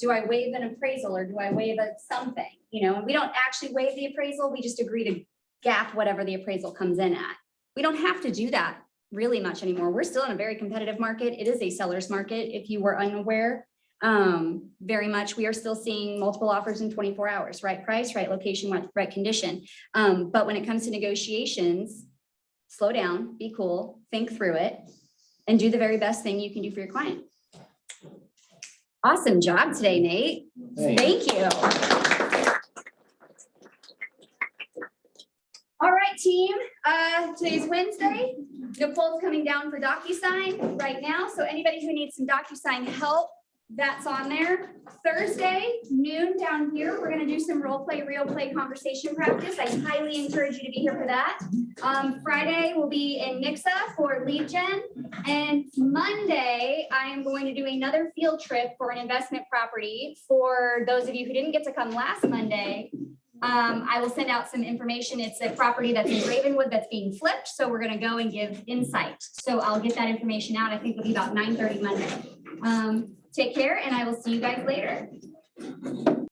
do I waive an appraisal or do I waive something? And we don't actually waive the appraisal. We just agree to gap whatever the appraisal comes in at. We don't have to do that really much anymore. We're still in a very competitive market. It is a seller's market. If you were unaware, very much, we are still seeing multiple offers in 24 hours, right price, right location, right condition. But when it comes to negotiations, slow down, be cool, think through it, and do the very best thing you can do for your client. Awesome job today, Nate. Thank you. All right, team, today's Wednesday. Nicole's coming down for DocuSign right now. So anybody who needs some DocuSign help, that's on there. Thursday, noon down here, we're gonna do some role play, real play conversation practice. I highly encourage you to be here for that. Friday, we'll be in Nixa for lead gen. And Monday, I am going to do another field trip for an investment property. For those of you who didn't get to come last Monday, I will send out some information. It's a property that's in Ravenwood that's being flipped. So we're gonna go and give insight. So I'll get that information out. I think it'll be about 9:30 Monday. Take care and I will see you guys later.